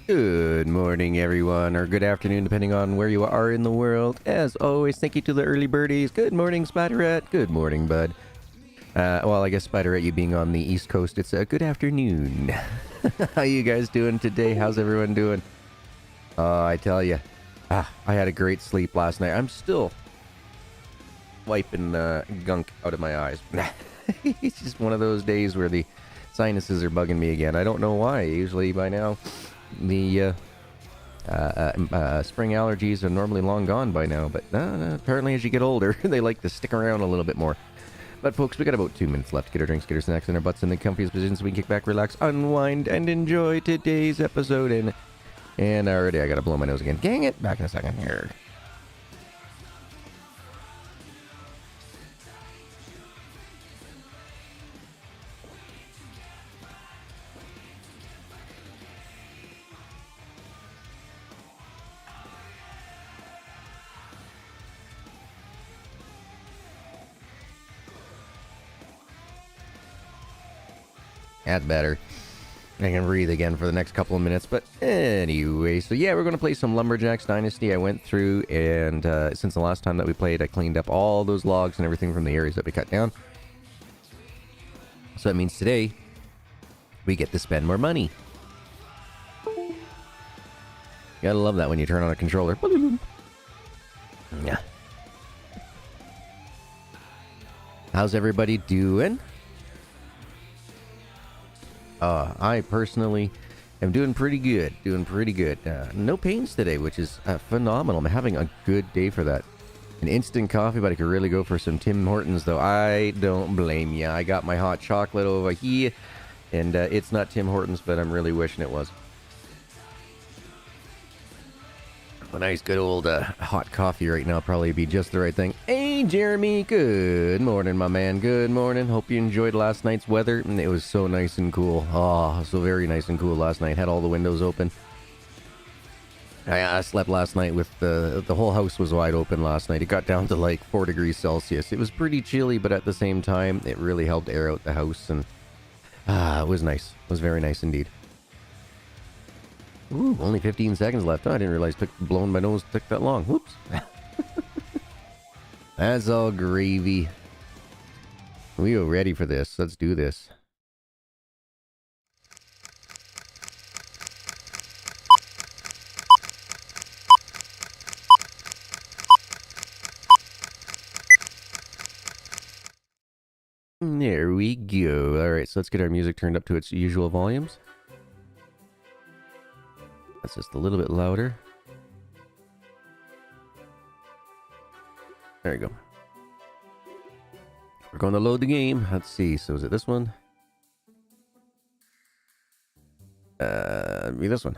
Good morning, everyone, or good afternoon, depending on where you are in the world. As always, thank you to the early birdies. Good morning, Spider-Rat. Good morning, bud. Well, I guess Spider-Rat, you being on the East Coast, it's a good afternoon. How you guys doing today? How's everyone doing? I tell you, I had a great sleep last night. I'm still wiping gunk out of my eyes. It's just one of those days where the sinuses are bugging me again. I don't know why. Usually by now, the spring allergies are normally long gone by now, but apparently as you get older, they like to stick around a little bit more. But folks, we got about 2 minutes left to get our drinks, get our snacks, and our butts in the comfiest positions so we can kick back, relax, unwind, and enjoy today's episode. And already I gotta blow my nose again. Dang it! Back in a second here. That's better. I can breathe again for the next couple of minutes. But anyway, so yeah, we're going to play some Lumberjacks Dynasty. I went through and since the last time that we played, I cleaned up all those logs and everything from the areas that we cut down. So that means today, we get to spend more money. You gotta love that when you turn on a controller. Yeah. How's everybody doing? I personally am doing pretty good. No pains today, which is phenomenal. I'm having a good day for that. An instant coffee, but I could really go for some Tim Hortons, though. I don't blame ya. I got my hot chocolate over here, and it's not Tim Hortons, but I'm really wishing it was. A nice good old hot coffee right now probably be just the right thing. Hey, Jeremy. Good morning, my man. Good morning. Hope you enjoyed last night's weather. It was so nice and cool. Oh, so very nice and cool last night. Had all the windows open. I slept last night with the whole house was wide open last night. It got down to like 4 degrees Celsius. It was pretty chilly, but at the same time, it really helped air out the house. And it was nice. It was very nice indeed. Ooh, only 15 seconds left. Oh, I didn't realize blowing my nose took that long. Whoops. That's all gravy. We are ready for this. Let's do this. There we go. Alright, so let's get our music turned up to its usual volumes. That's just a little bit louder. There you go. We're going to load the game. Let's see. So is it this one? Be this one.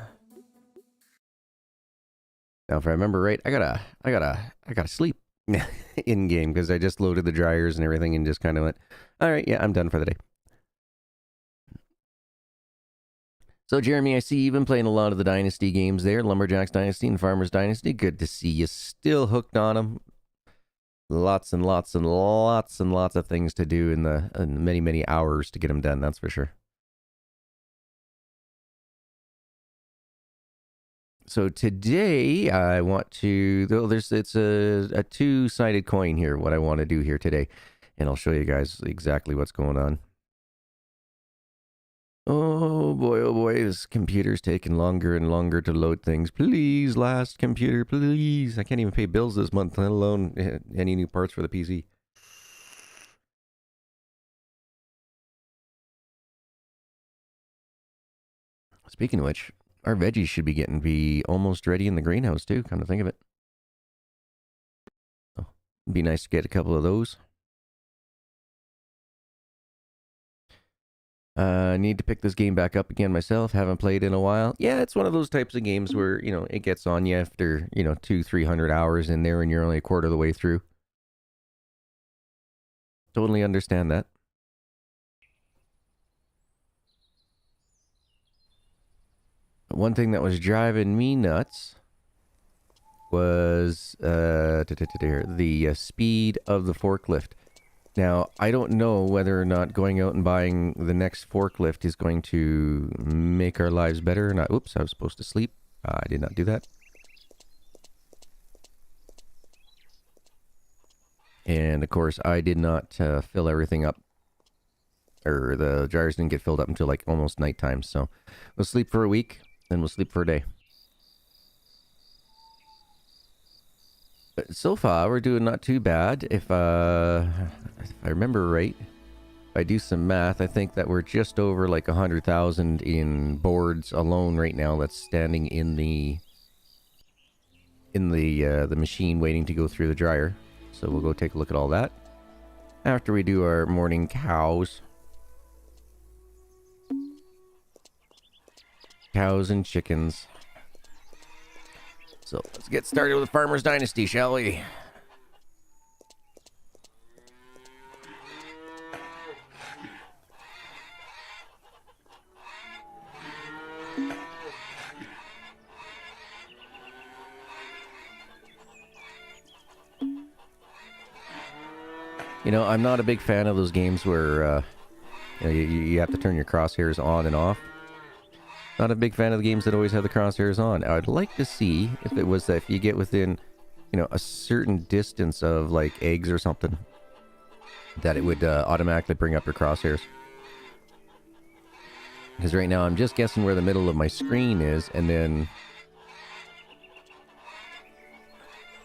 Now, if I remember right, I gotta sleep in game because I just loaded the dryers and everything and just kind of went, all right, yeah, I'm done for the day. So, Jeremy, I see you've been playing a lot of the Dynasty games there, Lumberjacks Dynasty and Farmers Dynasty. Good to see you still hooked on them. Lots and lots and lots and lots of things to do in many, many hours to get them done, that's for sure. So today, I want to... It's a two-sided coin here, what I want to do here today. And I'll show you guys exactly what's going on. Oh boy, this computer's taking longer and longer to load things. Please, last computer, please. I can't even pay bills this month, let alone any new parts for the PC. Speaking of which, our veggies should be almost ready in the greenhouse too, come to think of it. Oh, it'd be nice to get a couple of those. Need to pick this game back up again myself. Haven't played in a while. Yeah, it's one of those types of games where, it gets on you after, 200-300 hours in there and you're only a quarter of the way through. Totally understand that. One thing that was driving me nuts was the speed of the forklift. Now, I don't know whether or not going out and buying the next forklift is going to make our lives better or not. Oops, I was supposed to sleep. I did not do that. And, of course, I did not fill everything up. Or the dryers didn't get filled up until, like, almost nighttime. So, we'll sleep for a week, then we'll sleep for a day. But so far, we're doing not too bad. If I remember right, if I do some math, I think that we're just over like 100,000 in boards alone right now. That's standing in the machine waiting to go through the dryer. So we'll go take a look at all that after we do our morning cows. Cows and chickens. So let's get started with Farmer's Dynasty, shall we? You know, I'm not a big fan of those games where you have to turn your crosshairs on and off. Not a big fan of the games that always have the crosshairs on. I'd like to see if it was that if you get within, you know, a certain distance of like eggs or something, that it would automatically bring up your crosshairs. Because right now I'm just guessing where the middle of my screen is, and then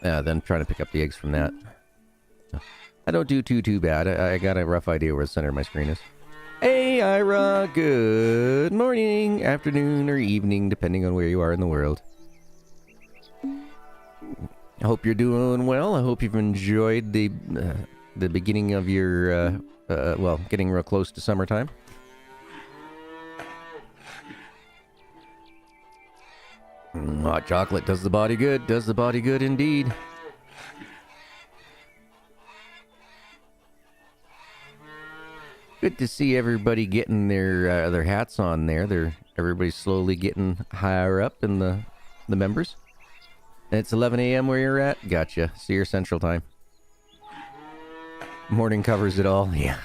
trying to pick up the eggs from that. I don't do too bad. I got a rough idea where the center of my screen is. Hey, Ira, good morning, afternoon, or evening, depending on where you are in the world. I hope you're doing well. I hope you've enjoyed the beginning of your, well, getting real close to summertime. Hot chocolate does the body good, does the body good indeed. Good to see everybody getting their hats on there. Everybody's slowly getting higher up in the members. And it's 11 a.m. where you're at? Gotcha. So you're Central Time. Morning covers it all. Yeah.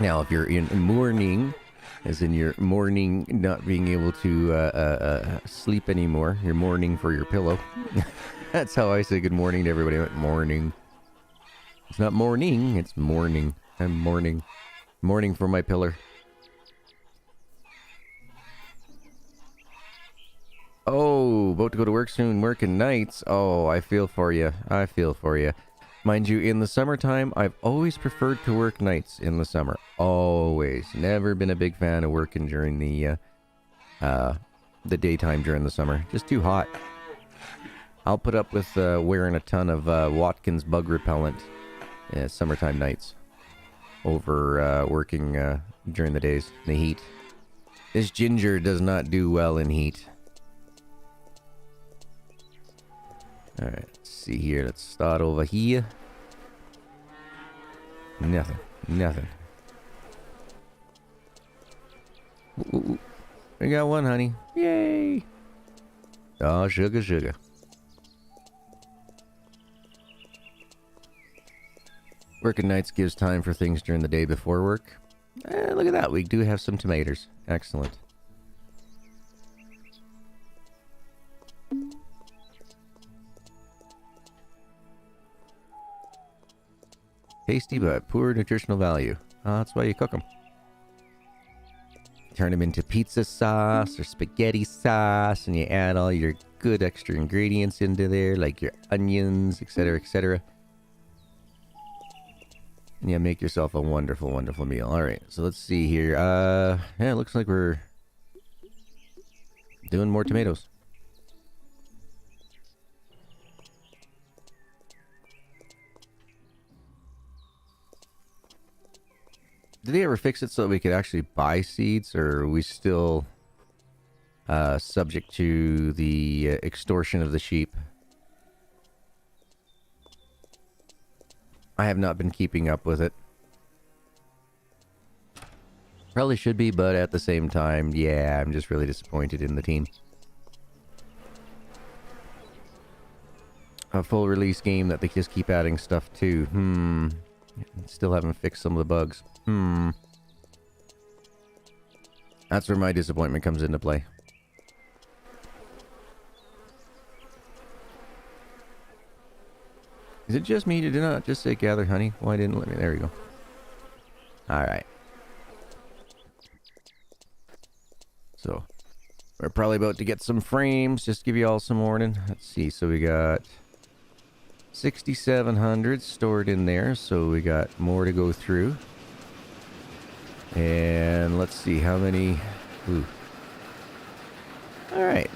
Now, if you're in mourning, as in your morning not being able to sleep anymore, you're mourning for your pillow. That's how I say good morning to everybody. Morning. It's not morning, it's morning. I'm mourning. Mourning for my pillar. Oh, about to go to work soon, working nights. Oh, I feel for you. I feel for you. Mind you, in the summertime, I've always preferred to work nights in the summer. Always. Never been a big fan of working during the daytime during the summer. Just too hot. I'll put up with wearing a ton of Watkins bug repellent summertime nights over working during the days in the heat. This ginger does not do well in heat. Alright, let's see here. Let's start over here. Nothing. Nothing. Ooh, we got one, honey. Yay! Oh, sugar, sugar. Working nights gives time for things during the day before work. Look at that. We do have some tomatoes. Excellent. Tasty but poor nutritional value. That's why you cook them. Turn them into pizza sauce or spaghetti sauce, and you add all your good extra ingredients into there, like your onions, etc., etc. Yeah, make yourself a wonderful, wonderful meal. Alright, so let's see here. Yeah, it looks like we're doing more tomatoes. Did they ever fix it so that we could actually buy seeds, or are we still subject to the extortion of the sheep? I have not been keeping up with it. Probably should be, but at the same time, yeah, I'm just really disappointed in the team. a full release game that they just keep adding stuff to. Still haven't fixed some of the bugs. That's where my disappointment comes into play. Is it just me? Did it not just say gather honey? Why didn't it let me? There we go. Alright. So, we're probably about to get some frames. Just to give you all some warning. Let's see. So we got 6,700 stored in there. So we got more to go through. And let's see how many. Alright.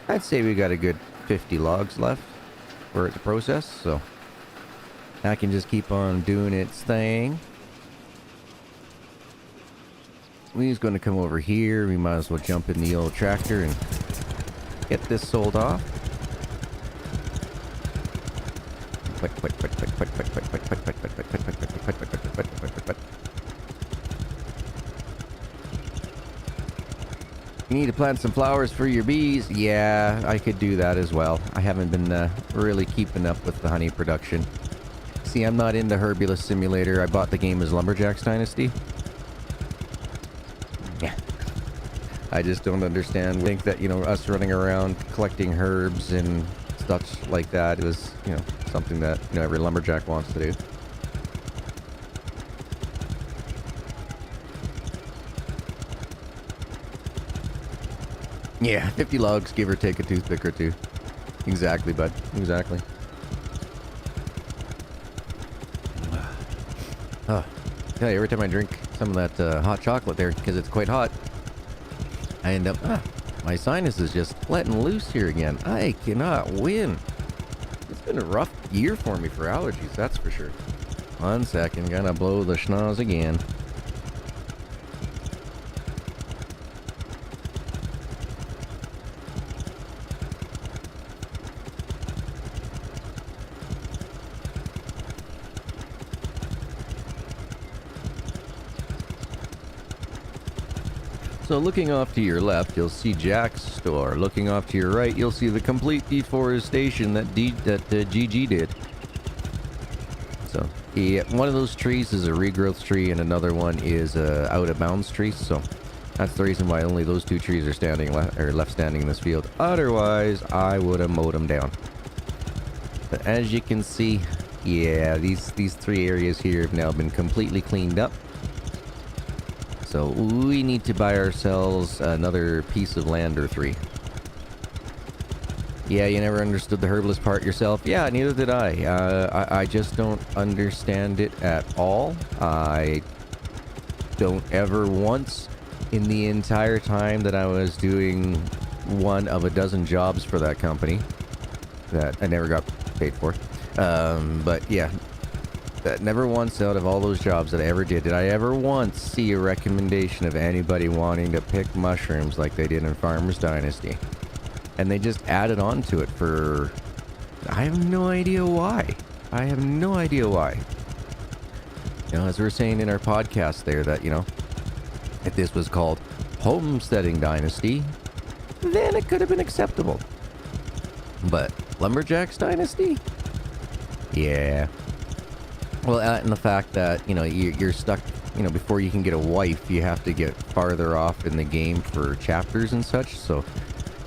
I'd say we got a good 50 logs left for it to process. So I can just keep on doing its thing. We're going to come over here. We might as well jump in the old tractor and get this sold off. Quick. You need to plant some flowers for your bees. Yeah, I could do that as well. I haven't been really keeping up with the honey production. See, I'm not into Herbulus Simulator. I bought the game as Lumberjacks Dynasty. Yeah. I just don't understand. I think that, you know, us running around collecting herbs and stuff like that is, you know, something that, you know, every lumberjack wants to do. Yeah, 50 logs, give or take a toothpick or two. Exactly, bud. Exactly. Tell you, every time I drink some of that hot chocolate there, because it's quite hot, I end up, my sinus is just letting loose here again. I cannot win. It's been a rough year for me for allergies, that's for sure. 1 second, gonna blow the schnoz again. So looking off to your left, you'll see Jack's store. Looking off to your right, you'll see the complete deforestation that GG did. So, yeah, one of those trees is a regrowth tree, and another one is a out-of-bounds tree. So, that's the reason why only those two trees are standing left standing in this field. Otherwise, I would have mowed them down. But as you can see, yeah, these 3 areas here have now been completely cleaned up. So we need to buy ourselves another piece of land or 3. Yeah, you never understood the herbalist part yourself? Yeah, neither did I. I just don't understand it at all. I don't ever once in the entire time that I was doing one of a dozen jobs for that company that I never got paid for. But yeah. Never once out of all those jobs that I ever did I ever once see a recommendation of anybody wanting to pick mushrooms like they did in Farmers Dynasty. And they just added on to it for... I have no idea why. I have no idea why. You know, as we were saying in our podcast there that, you know, if this was called Homesteading Dynasty, then it could have been acceptable. But Lumberjacks Dynasty? Yeah. Well, and the fact that, you know, you're stuck, you know, before you can get a wife, you have to get farther off in the game for chapters and such. So,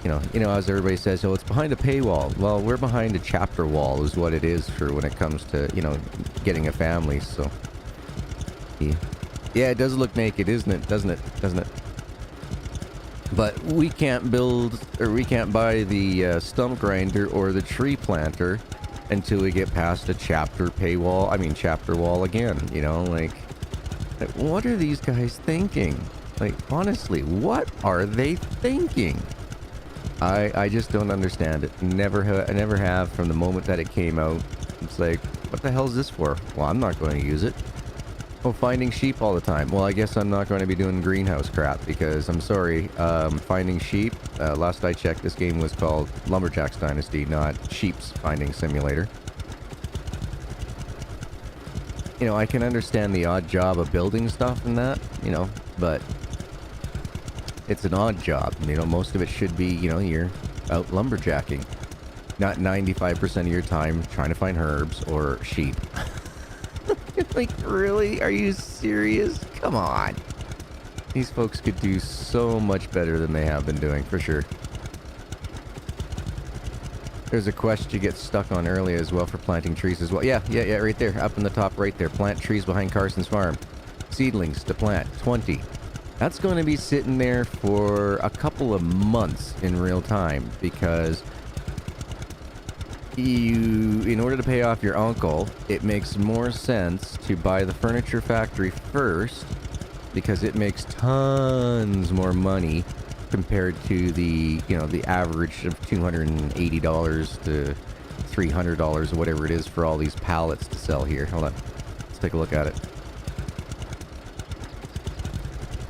you know, as everybody says, oh, it's behind a paywall. Well, we're behind a chapter wall is what it is for when it comes to, you know, getting a family. So, yeah, it does look naked, isn't it? Doesn't it? But we can't build, or we can't buy the stump grinder or the tree planter until we get past a chapter wall again, you know, like, what are these guys thinking? Like, honestly, what are they thinking? I just don't understand it. I never have from the moment that it came out. It's like, what the hell is this for? Well, I'm not going to use it. Oh, finding sheep all the time. Well, I guess I'm not going to be doing greenhouse crap because I'm sorry, finding sheep, last I checked, this game was called Lumberjacks Dynasty, not Sheep's Finding Simulator. You know, I can understand the odd job of building stuff and that, you know, but it's an odd job. You know, most of it should be, you know, you're out lumberjacking. not 95% of your time trying to find herbs or sheep. Like, really? Are you serious? Come on. These folks could do so much better than they have been doing, for sure. There's a quest you get stuck on early as well for planting trees as well. Yeah, right there. Up in the top right there. Plant trees behind Carson's farm. Seedlings to plant. 20. That's going to be sitting there for a couple of months in real time because in order to pay off your uncle, it makes more sense to buy the furniture factory first because it makes tons more money compared to the average of $280 to $300 or whatever it is for all these pallets to sell here. Hold on, let's take a look at it.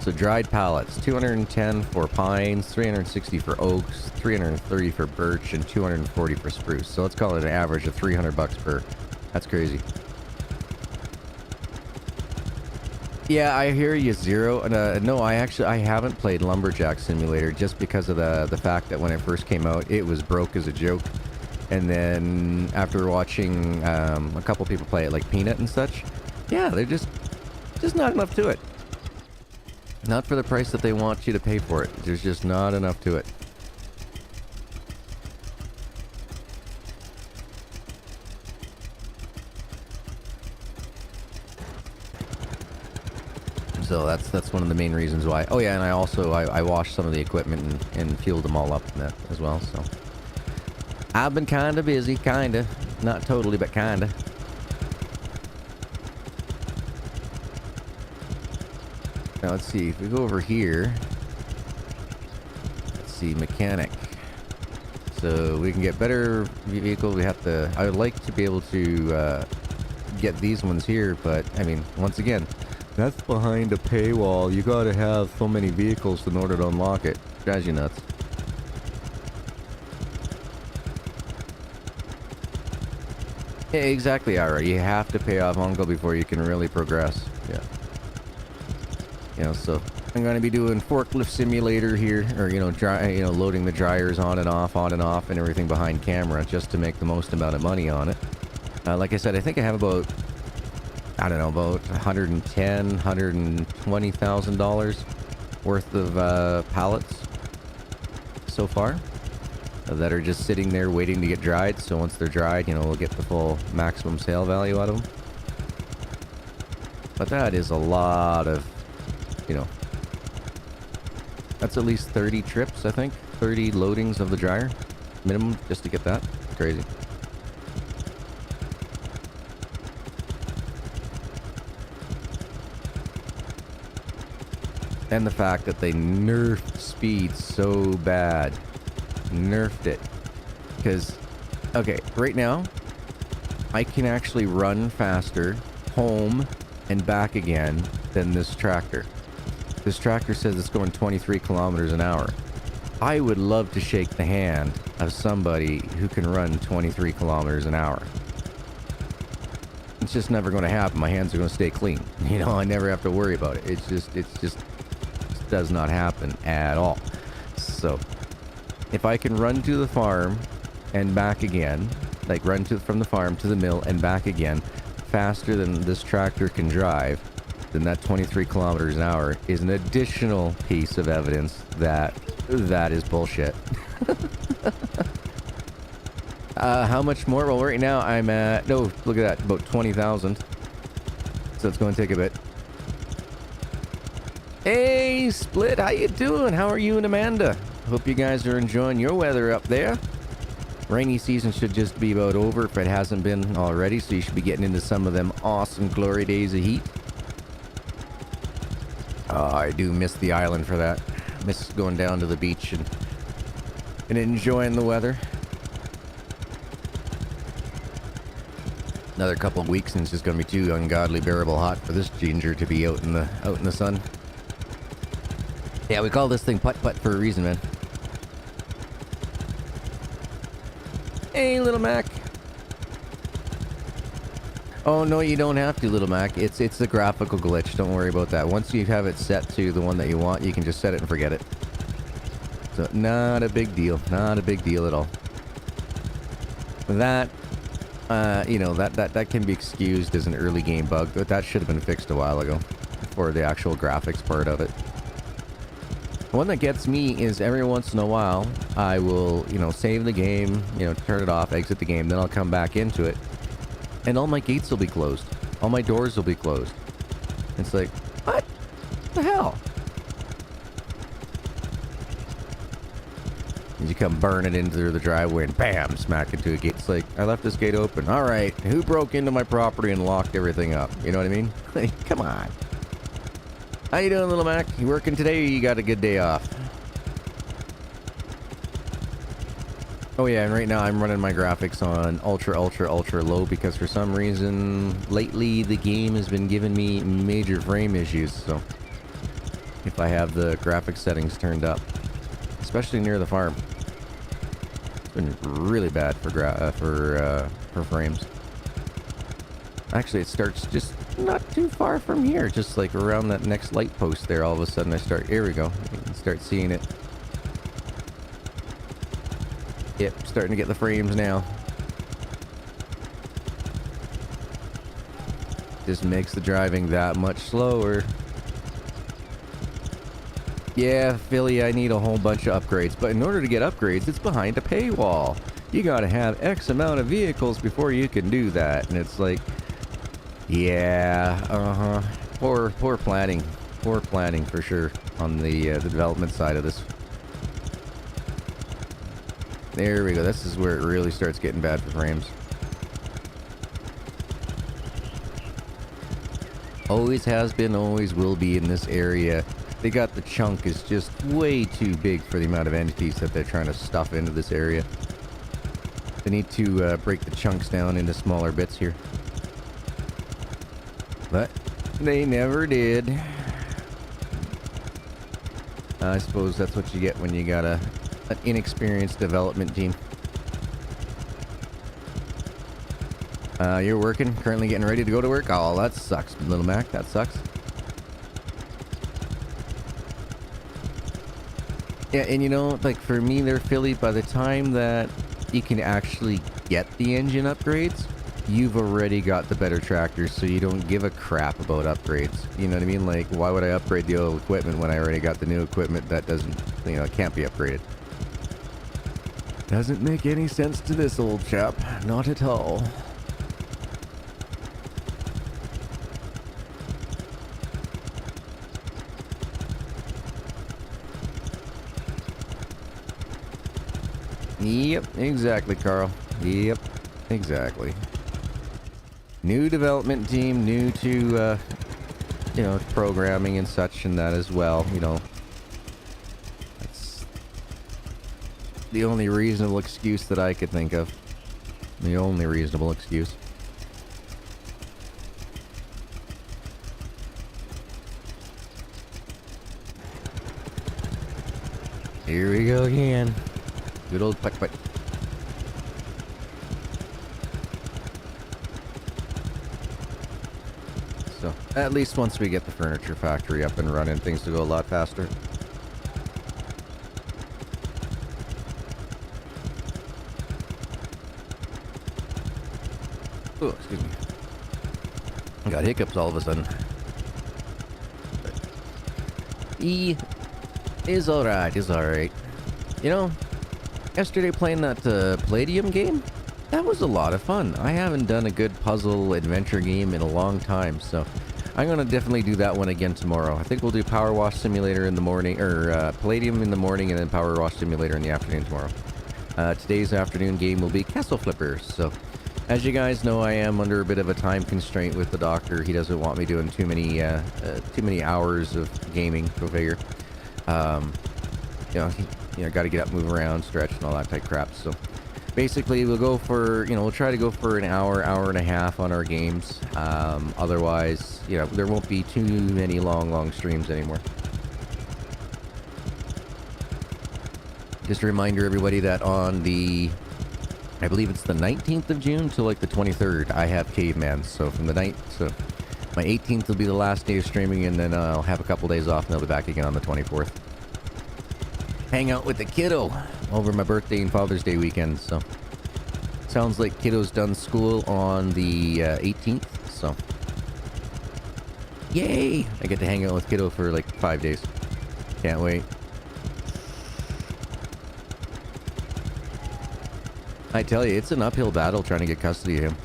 So dried pallets, 210 for pines, 360 for oaks, 330 for birch, and 240 for spruce. So let's call it an average of $300 per. That's crazy. Yeah, I hear you, Zero. No, I haven't played Lumberjack Simulator just because of the fact that when it first came out, it was broke as a joke. And then after watching a couple people play it, like Peanut and such, yeah, they're just not enough to it. Not for the price that they want you to pay for it. There's just not enough to it. So that's one of the main reasons why. Oh yeah, and I washed some of the equipment and fueled them all up in that as well. So I've been kind of busy, not totally, but kinda. Now let's see, if we go over here, let's see, mechanic. So we can get better vehicles. I would like to be able to get these ones here, but I mean, once again, that's behind a paywall. You gotta have so many vehicles in order to unlock it. Drives you nuts. Yeah, exactly, Ira. You have to pay off Uncle before you can really progress. Yeah. So I'm going to be doing forklift simulator here, or loading the dryers on and off, and everything behind camera just to make the most amount of money on it. Like I said, I think I have about $120,000 worth of pallets so far that are just sitting there waiting to get dried. So once they're dried, we'll get the full maximum sale value out of them. But that is a lot of, that's at least 30 trips, I think. 30 loadings of the dryer minimum just to get that. Crazy. And the fact that they nerfed speed so bad. Nerfed it. Because, okay, right now, I can actually run faster home and back again than this tractor. This tractor says it's going 23 kilometers an hour. I would love to shake the hand of somebody who can run 23 kilometers an hour. It's just never going to happen. My hands are going to stay clean. I never have to worry about it. It just does not happen at all. So, if I can run to the farm and back again, like run from the farm to the mill and back again, faster than this tractor can drive, then that 23 kilometers an hour is an additional piece of evidence that is bullshit. How much more? Well, right now I'm at, no, look at that, about 20,000. So it's going to take a bit. Hey, Split, how you doing? How are you and Amanda? Hope you guys are enjoying your weather up there. Rainy season should just be about over if it hasn't been already, so you should be getting into some of them awesome glory days of heat. Oh, I do miss the island for that. Miss going down to the beach and enjoying the weather. Another couple of weeks and it's just going to be too ungodly bearable hot for this ginger to be out in the sun. Yeah, we call this thing putt-putt for a reason, man. Hey, Little Mac. Oh, no, you don't have to, Little Mac. It's a graphical glitch. Don't worry about that. Once you have it set to the one that you want, you can just set it and forget it. So, not a big deal. Not a big deal at all. That, you know, that can be excused as an early game bug, but that should have been fixed a while ago for the actual graphics part of it. The one that gets me is every once in a while, I will, you know, save the game, you know, turn it off, exit the game, then I'll come back into it, and all my gates will be closed. All my doors will be closed. It's like, what the hell? And you come burning into the driveway and bam, smack into a gate. It's like, I left this gate open. All right, who broke into my property and locked everything up? You know what I mean? Like, come on. How you doing, little Mac? You working today or you got a good day off? Oh yeah, and right now I'm running my graphics on ultra low because for some reason lately the game has been giving me major frame issues. So if I have the graphics settings turned up, especially near the farm, it's been really bad for frames. Actually, it starts just not too far from here, just like around that next light post there. All of a sudden I start, here we go, you can start seeing it. Yep, starting to get the frames now. Just makes the driving that much slower. Yeah, Philly, I need a whole bunch of upgrades, but in order to get upgrades, it's behind a paywall. You gotta have X amount of vehicles before you can do that, and it's like, yeah, poor planning for sure on the development side of this. There we go. This is where it really starts getting bad for frames. Always has been, always will be in this area. They got the chunk is just way too big for the amount of entities that they're trying to stuff into this area. They need to break the chunks down into smaller bits here. But they never did. I suppose that's what you get when you got an inexperienced development team. You're working, currently getting ready to go to work? Oh, that sucks, little Mac. That sucks. Yeah, and you know, like for me there, Philly, by the time that you can actually get the engine upgrades, you've already got the better tractors, so you don't give a crap about upgrades. You know what I mean? Like, why would I upgrade the old equipment when I already got the new equipment that doesn't, you know, can't be upgraded? Doesn't make any sense to this old chap. Not at all. Yep, exactly, Carl. Yep, exactly. New development team, new to, you know, programming and such and that as well, you know. That's the only reasonable excuse that I could think of. The only reasonable excuse. Here we go again. Good old putt-putt. So, at least once we get the furniture factory up and running, things will go a lot faster. Oh, excuse me. I got hiccups all of a sudden. But he is alright, is alright. You know, yesterday playing that Palladium game, that was a lot of fun. I haven't done a good puzzle adventure game in a long time, so I'm going to definitely do that one again tomorrow. I think we'll do Power Wash Simulator in the morning, or Palladium in the morning, and then Power Wash Simulator in the afternoon tomorrow. Today's afternoon game will be Castle Flippers, so as you guys know, I am under a bit of a time constraint with the doctor. He doesn't want me doing too many hours of gaming, go figure. You know, got to get up, move around, stretch, and all that type crap. So basically, we'll go for, you know, we'll try to go for an hour and a half on our games. Otherwise, you know, there won't be too many long streams anymore. Just a reminder, everybody, that on the, I believe it's the 19th of June to like the 23rd, I have Caveman. So from the 9th, so my 18th will be the last day of streaming, and then I'll have a couple days off, and I'll be back again on the 24th. Hang out with the kiddo over my birthday and Father's Day weekend, so Sounds like kiddo's done school on the 18th, so yay! I get to hang out with kiddo for like 5 days. Can't wait. I tell you, it's an uphill battle trying to get custody of him.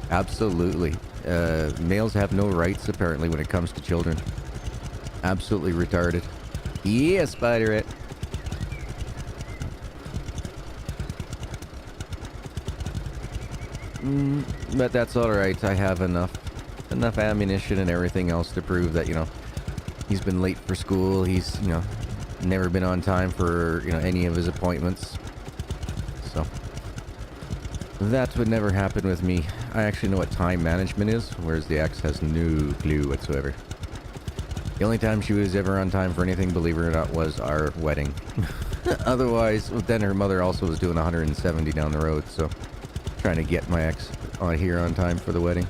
Absolutely. Males have no rights, apparently, when it comes to children. Absolutely retarded. Yeah, Spiderette. But that's alright. I have enough ammunition and everything else to prove that, you know, he's been late for school. He's, you know, never been on time for, you know, any of his appointments. So that would never happen with me. I actually know what time management is, whereas the ex has no clue whatsoever. The only time she was ever on time for anything, believe it or not, was our wedding. Otherwise, then her mother also was doing 170 down the road, so trying to get my ex here on time for the wedding.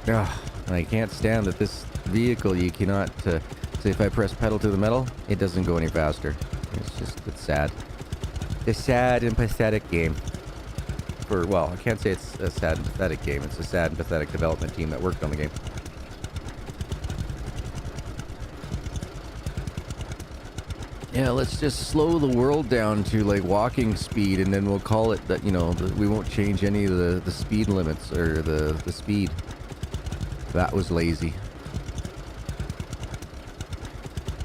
Ugh, I can't stand that this vehicle, you cannot... say if I press pedal to the metal, it doesn't go any faster. It's sad. It's a sad and pathetic game. Well, I can't say it's a sad and pathetic game. It's a sad and pathetic development team that worked on the game. Yeah, let's just slow the world down to like walking speed, and then we'll call it that, you know, we won't change any of the speed limits or the speed. That was lazy.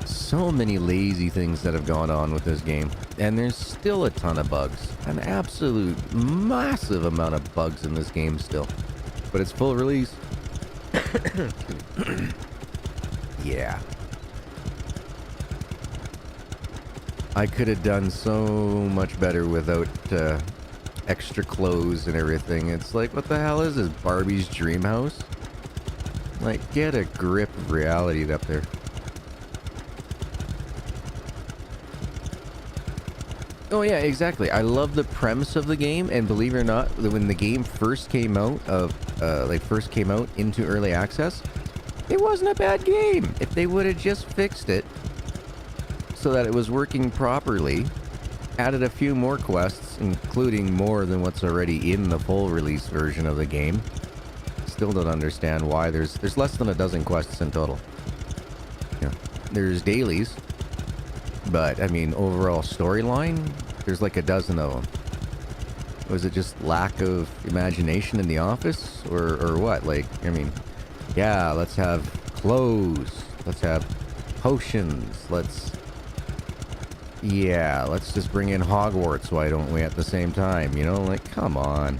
So many lazy things that have gone on with this game, and there's still a ton of bugs. An absolute massive amount of bugs in this game still. But it's full release. Yeah. I could have done so much better without extra clothes and everything. It's like, what the hell is this? Barbie's dream house? Like, get a grip of reality up there. Oh yeah, exactly. I love the premise of the game, and believe it or not, when the game first came out into early access, it wasn't a bad game. If they would have just fixed it so that it was working properly, added a few more quests, including more than what's already in the full release version of the game. Still don't understand why there's less than a dozen quests in total. Yeah, there's dailies. But, I mean, overall storyline, there's like a dozen of them. Was it just lack of imagination in the office? Or what? Like, I mean, yeah, let's have clothes. Let's have potions. Let's just bring in Hogwarts, why don't we, at the same time? You know, like, come on.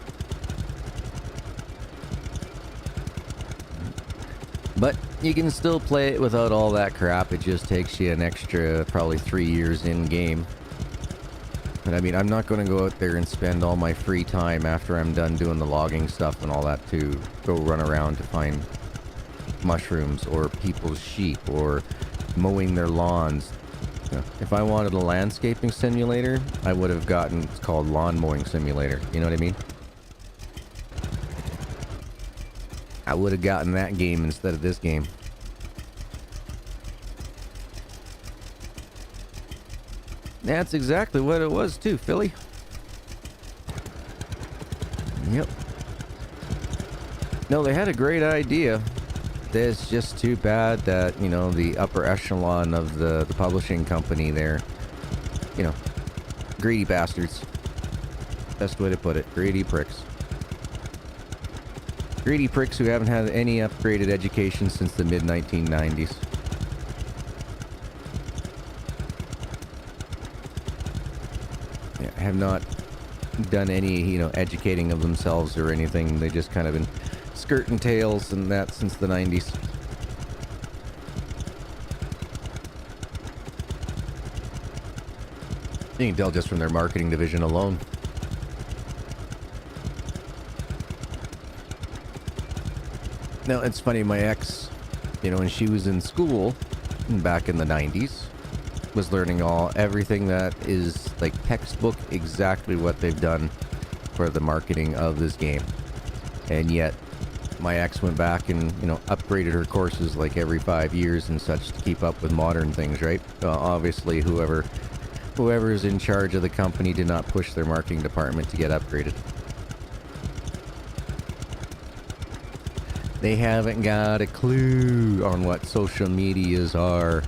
But you can still play it without all that crap. It just takes you an extra probably 3 years in game. But I mean, I'm not going to go out there and spend all my free time after I'm done doing the logging stuff and all that to go run around to find mushrooms or people's sheep or mowing their lawns. You know, if I wanted a landscaping simulator, I would have gotten, it's called Lawn Mowing Simulator. You know what I mean? I would have gotten that game instead of this game. That's exactly what it was too, Philly. Yep. No, they had a great idea. It's just too bad that, you know, the upper echelon of the publishing company there, you know, greedy bastards. Best way to put it. Greedy pricks. Greedy pricks who haven't had any upgraded education since the mid-1990s. Yeah, have not done any, you know, educating of themselves or anything. They just kind of been skirting tails and that since the 90s. You can tell just from their marketing division alone. Now, it's funny, my ex, you know, when she was in school back in the 90s, was learning everything that is like textbook exactly what they've done for the marketing of this game. And yet, my ex went back and, you know, upgraded her courses like every 5 years and such to keep up with modern things, right? Obviously, whoever's in charge of the company did not push their marketing department to get upgraded. They haven't got a clue on what social medias are.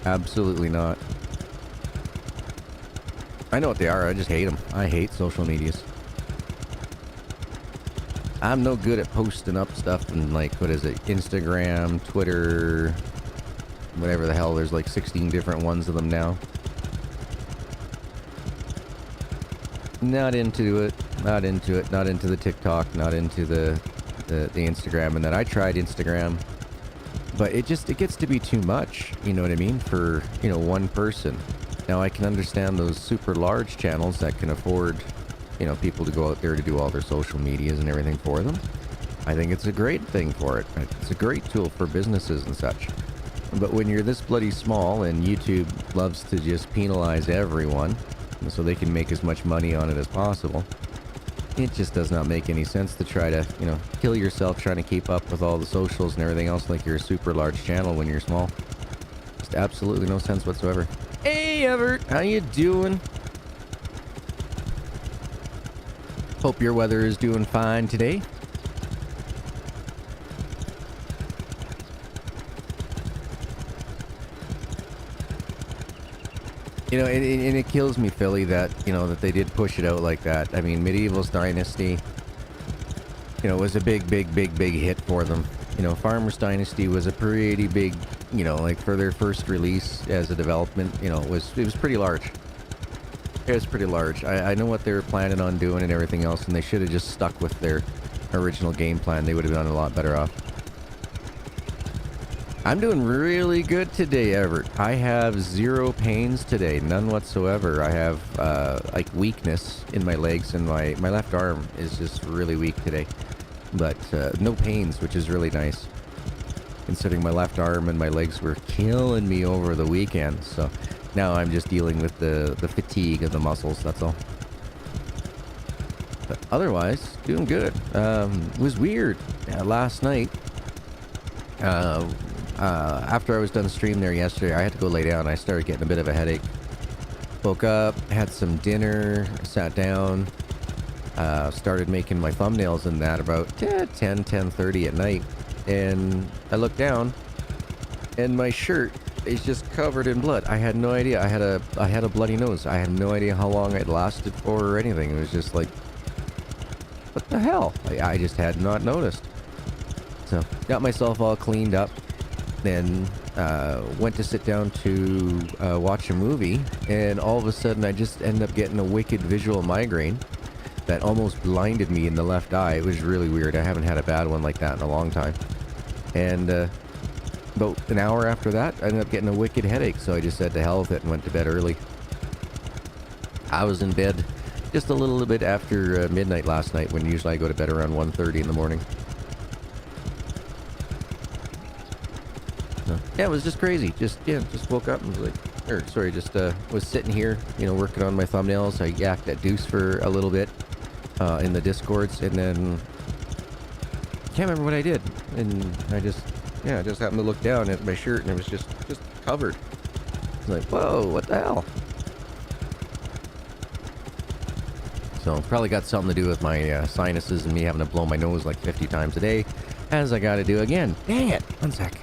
Absolutely not. I know what they are, I just hate them. I hate social medias. I'm no good at posting up stuff and, like, what is it, Instagram, Twitter, whatever the hell, there's like 16 different ones of them now. Not into it, not into it, not into the TikTok, not into the Instagram, and then I tried Instagram, but it gets to be too much, you know what I mean, for, you know, one person. Now I can understand those super large channels that can afford, you know, people to go out there to do all their social medias and everything for them. I think it's a great thing for it. It's a great tool for businesses and such. But when you're this bloody small and YouTube loves to just penalize everyone so they can make as much money on it as possible, it just does not make any sense to try to, you know, kill yourself trying to keep up with all the socials and everything else like you're a super large channel when you're small. Just absolutely no sense whatsoever. Hey Everett, how you doing? Hope your weather is doing fine today. You know, and it kills me, Philly, that, you know, that they did push it out like that. I mean, Medieval's Dynasty, you know, was a big hit for them. You know, Farmer's Dynasty was a pretty big, you know, like for their first release as a development, you know, it was pretty large. It was pretty large. I know what they were planning on doing and everything else, and they should have just stuck with their original game plan. They would have done a lot better off. I'm doing really good today, Everett. I have 0 pains today, none whatsoever. I have, like, weakness in my legs, and my left arm is just really weak today. But, no pains, which is really nice. Considering my left arm and my legs were killing me over the weekend, so now I'm just dealing with the fatigue of the muscles, that's all. But otherwise, doing good. It was weird. Last night, after I was done stream there yesterday, I had to go lay down. I started getting a bit of a headache. Woke up, had some dinner, sat down, started making my thumbnails and that about 10:30 at night. And I looked down, and my shirt is just covered in blood. I had no idea. I had a bloody nose. I had no idea how long it lasted for or anything. It was just like, what the hell? I just had not noticed. So got myself all cleaned up. Then went to sit down to watch a movie, and all of a sudden I just ended up getting a wicked visual migraine that almost blinded me in the left eye. It was really weird. I haven't had a bad one like that in a long time. And about an hour after that, I ended up getting a wicked headache, so I just said to hell with it and went to bed early. I was in bed just a little bit after midnight last night, when usually I go to bed around 1:30 in the morning. Yeah, it was just crazy. Just woke up and was like, was sitting here, you know, working on my thumbnails. I yacked at Deuce for a little bit in the Discords, and then can't remember what I did. And I just happened to look down at my shirt, and it was just covered. I was like, whoa, what the hell? So probably got something to do with my sinuses and me having to blow my nose like 50 times a day, as I got to do again. Dang it! One sec.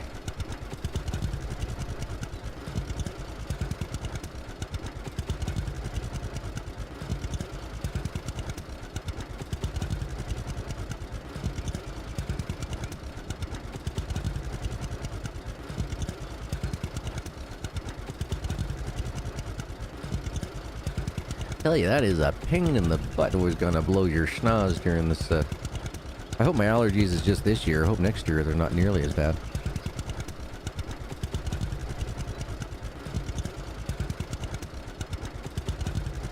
Tell you, that is a pain in the butt. Was gonna blow your schnoz during this. I hope my allergies is just this year. I hope next year they're not nearly as bad.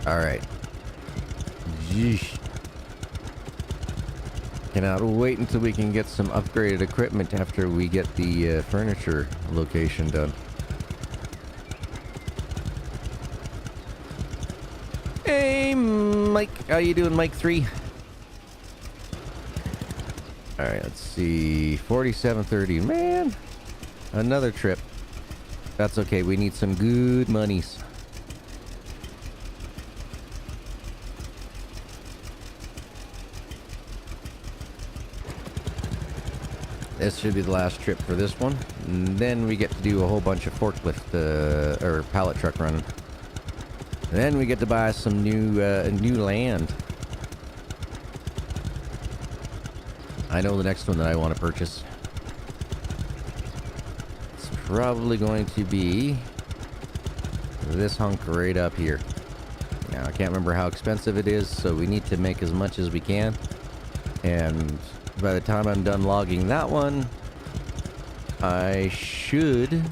All right. Yeesh. Cannot wait until we can get some upgraded equipment after we get the furniture location done. Hey, Mike. How you doing, Mike 3? Alright, let's see. 4730. Man, another trip. That's okay. We need some good monies. This should be the last trip for this one. And then we get to do a whole bunch of forklift or pallet truck running. And then we get to buy some new land. I know the next one that I want to purchase. It's probably going to be this hunk right up here. Now, I can't remember how expensive it is, so we need to make as much as we can. And by the time I'm done logging that one, I should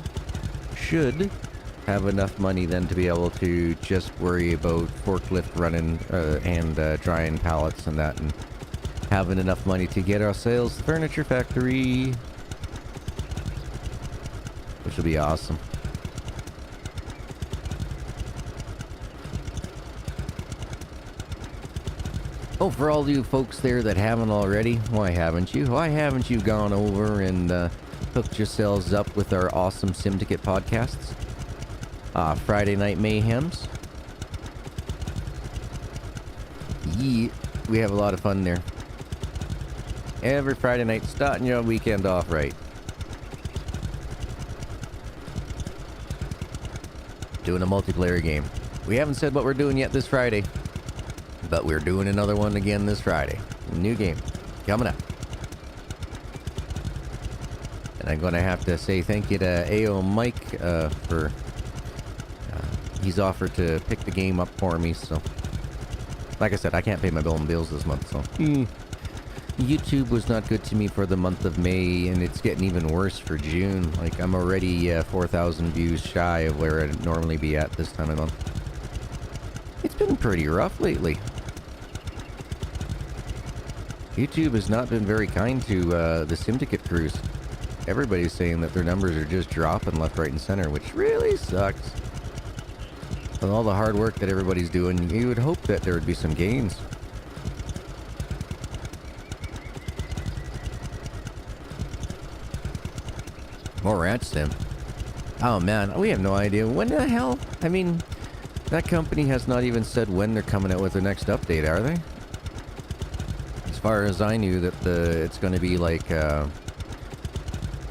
have enough money then to be able to just worry about forklift running and drying pallets and that, and having enough money to get ourselves the furniture factory, which will be awesome. Oh, for all you folks there that haven't already, why haven't you? Why haven't you gone over and hooked yourselves up with our awesome Simdicate podcasts? Friday Night Mayhems. We have a lot of fun there. Every Friday night, starting your weekend off right. Doing a multiplayer game. We haven't said what we're doing yet this Friday, but we're doing another one again this Friday. New game coming up. And I'm going to have to say thank you to AO Mike for... he's offered to pick the game up for me, so... Like I said, I can't pay my bills this month, so... YouTube was not good to me for the month of May, and it's getting even worse for June. Like, I'm already 4,000 views shy of where I'd normally be at this time of month. It's been pretty rough lately. YouTube has not been very kind to the Simdicate crews. Everybody's saying that their numbers are just dropping left, right, and center, which really sucks. With all the hard work that everybody's doing, you would hope that there would be some gains. More ranch sim. Oh man, we have no idea. When the hell? I mean, that company has not even said when they're coming out with the next update, are they? As far as I knew, that it's going to be like, I'm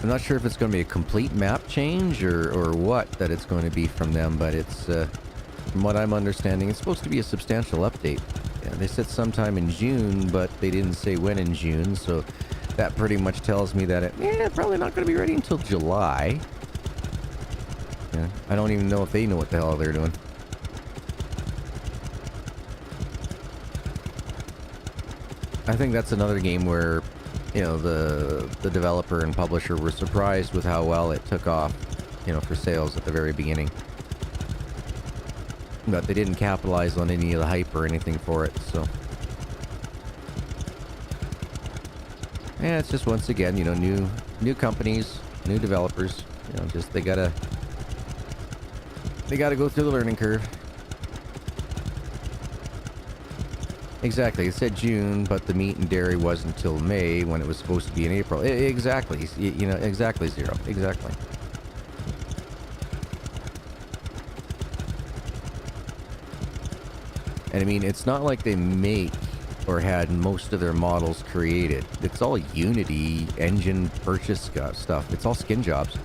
not sure if it's going to be a complete map change or what that it's going to be from them, but it's, from what I'm understanding, it's supposed to be a substantial update. Yeah, they said sometime in June, but they didn't say when in June, so that pretty much tells me that it's probably not going to be ready until July. Yeah, I don't even know if they know what the hell they're doing. I think that's another game where, you know, the developer and publisher were surprised with how well it took off, you know, for sales at the very beginning. But they didn't capitalize on any of the hype or anything for it, so... Yeah, it's just once again, you know, new companies, new developers, you know, just they gotta go through the learning curve. Exactly, it said June, but the meat and dairy wasn't until May when it was supposed to be in April. Exactly, you know, exactly zero, exactly. And I mean, it's not like they make or had most of their models created. It's all Unity engine purchase stuff. It's all skin jobs.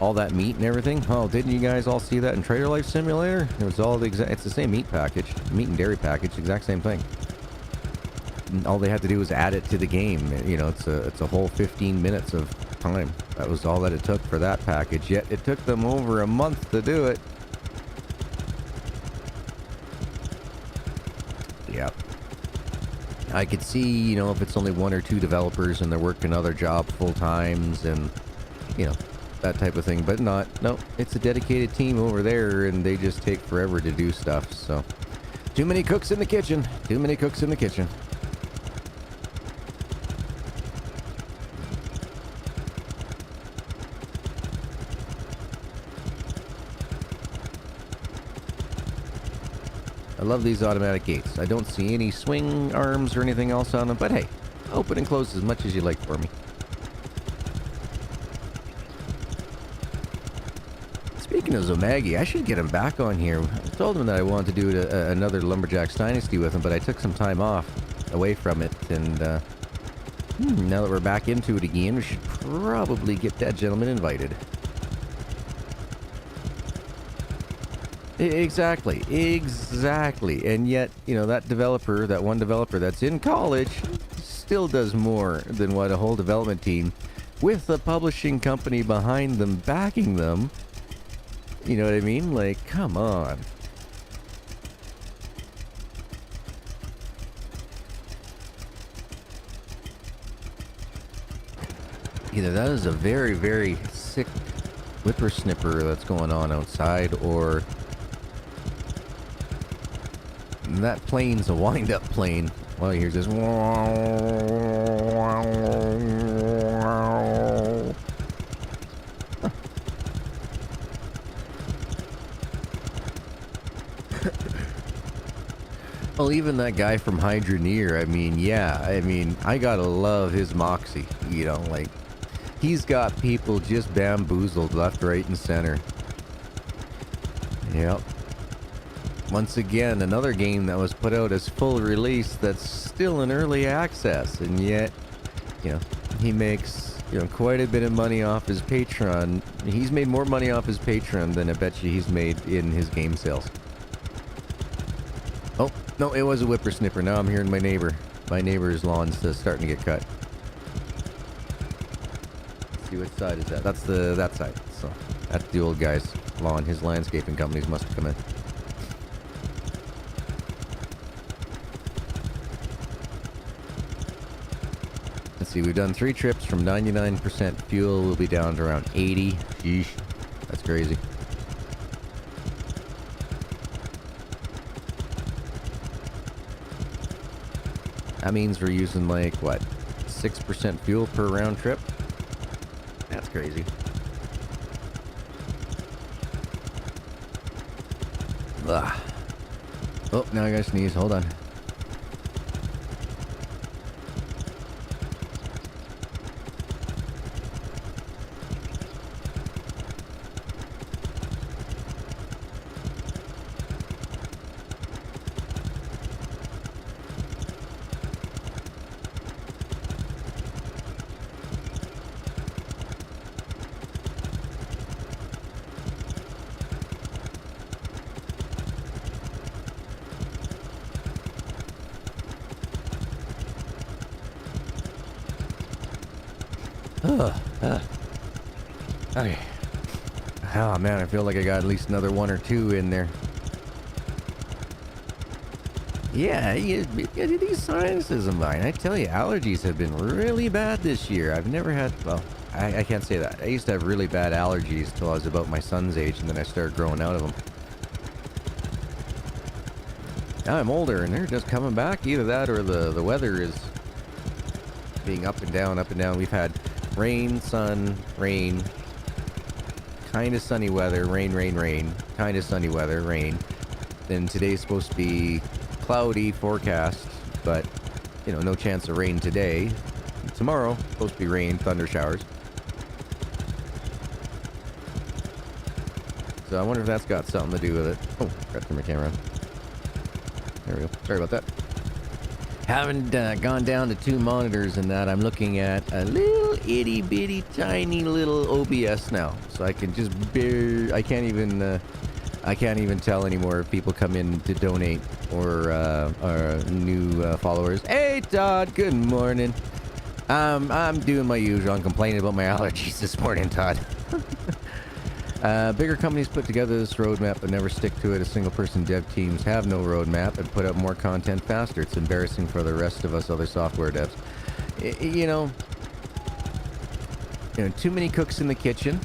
All that meat and everything. Oh, didn't you guys all see that in Trader Life Simulator? It was all it's the same meat package, meat and dairy package, exact same thing. And all they had to do was add it to the game. You know, it's a whole 15 minutes of time. That was all that it took for that package. Yet it took them over a month to do it. Yep. I could see, you know, if it's only one or two developers and they're working other job full times and, you know, that type of thing, but not. No, it's a dedicated team over there and they just take forever to do stuff, so. Too many cooks in the kitchen. Too many cooks in the kitchen. I love these automatic gates. I don't see any swing arms or anything else on them, but hey, Open and close as much as you like for me. Speaking of Zomagi, I should get him back on here. I told him that I wanted to do another Lumberjacks Dynasty with him, but I took some time off away from it, and now that we're back into it again, we should probably get that gentleman invited. Exactly. And yet, you know, that one developer that's in college still does more than what a whole development team with a publishing company behind them backing them. You know what I mean? Like, come on. Either that is a very, very sick whippersnipper that's going on outside, or that plane's a wind-up plane. Well, here's this. Well, even that guy from Hydroneer, I mean, yeah, I gotta love his moxie, you know, like, he's got people just bamboozled left, right, and center. Yep. Once again, another game that was put out as full release that's still in early access, and yet, you know, he makes, you know, quite a bit of money off his Patreon. He's made more money off his Patreon than I bet you he's made in his game sales. Oh, no, it was a whippersnipper. Now I'm hearing my neighbor. My neighbor's lawn's starting to get cut. Let's see which side is that. That's that side. So that's the old guy's lawn. His landscaping companies must have come in. Let's see, we've done 3 trips from 99% fuel. We'll be down to around 80. Sheesh. That's crazy. That means we're using, like, what, 6% fuel per round trip? That's crazy. Ugh. Oh, now I gotta sneeze. Hold on. Okay. Oh man, I feel like I got at least another 1 or 2 in there. Yeah, these sinuses of mine, I tell you, allergies have been really bad this year. I've never had, well, I can't say that. I used to have really bad allergies till I was about my son's age, and then I started growing out of them. Now I'm older, and they're just coming back. Either that or the weather is being up and down, up and down. We've had rain, sun, rain, kind of sunny weather, rain, rain, rain, kind of sunny weather, rain. Then today's supposed to be cloudy forecast, but, you know, no chance of rain today. Tomorrow, supposed to be rain, thunder showers. So I wonder if that's got something to do with it. Oh, got to turn my camera on. There we go. Sorry about that. Haven't gone down to 2 monitors and that. I'm looking at a little itty bitty tiny little OBS now, so I can just I can't even tell anymore if people come in to donate or are new followers. Hey Todd, good morning. I'm doing my usual. I'm complaining about my allergies this morning, Todd. Bigger companies put together this roadmap but never stick to it. A single-person dev teams have no roadmap and put up more content faster. It's embarrassing for the rest of us other software devs. You know, too many cooks in the kitchen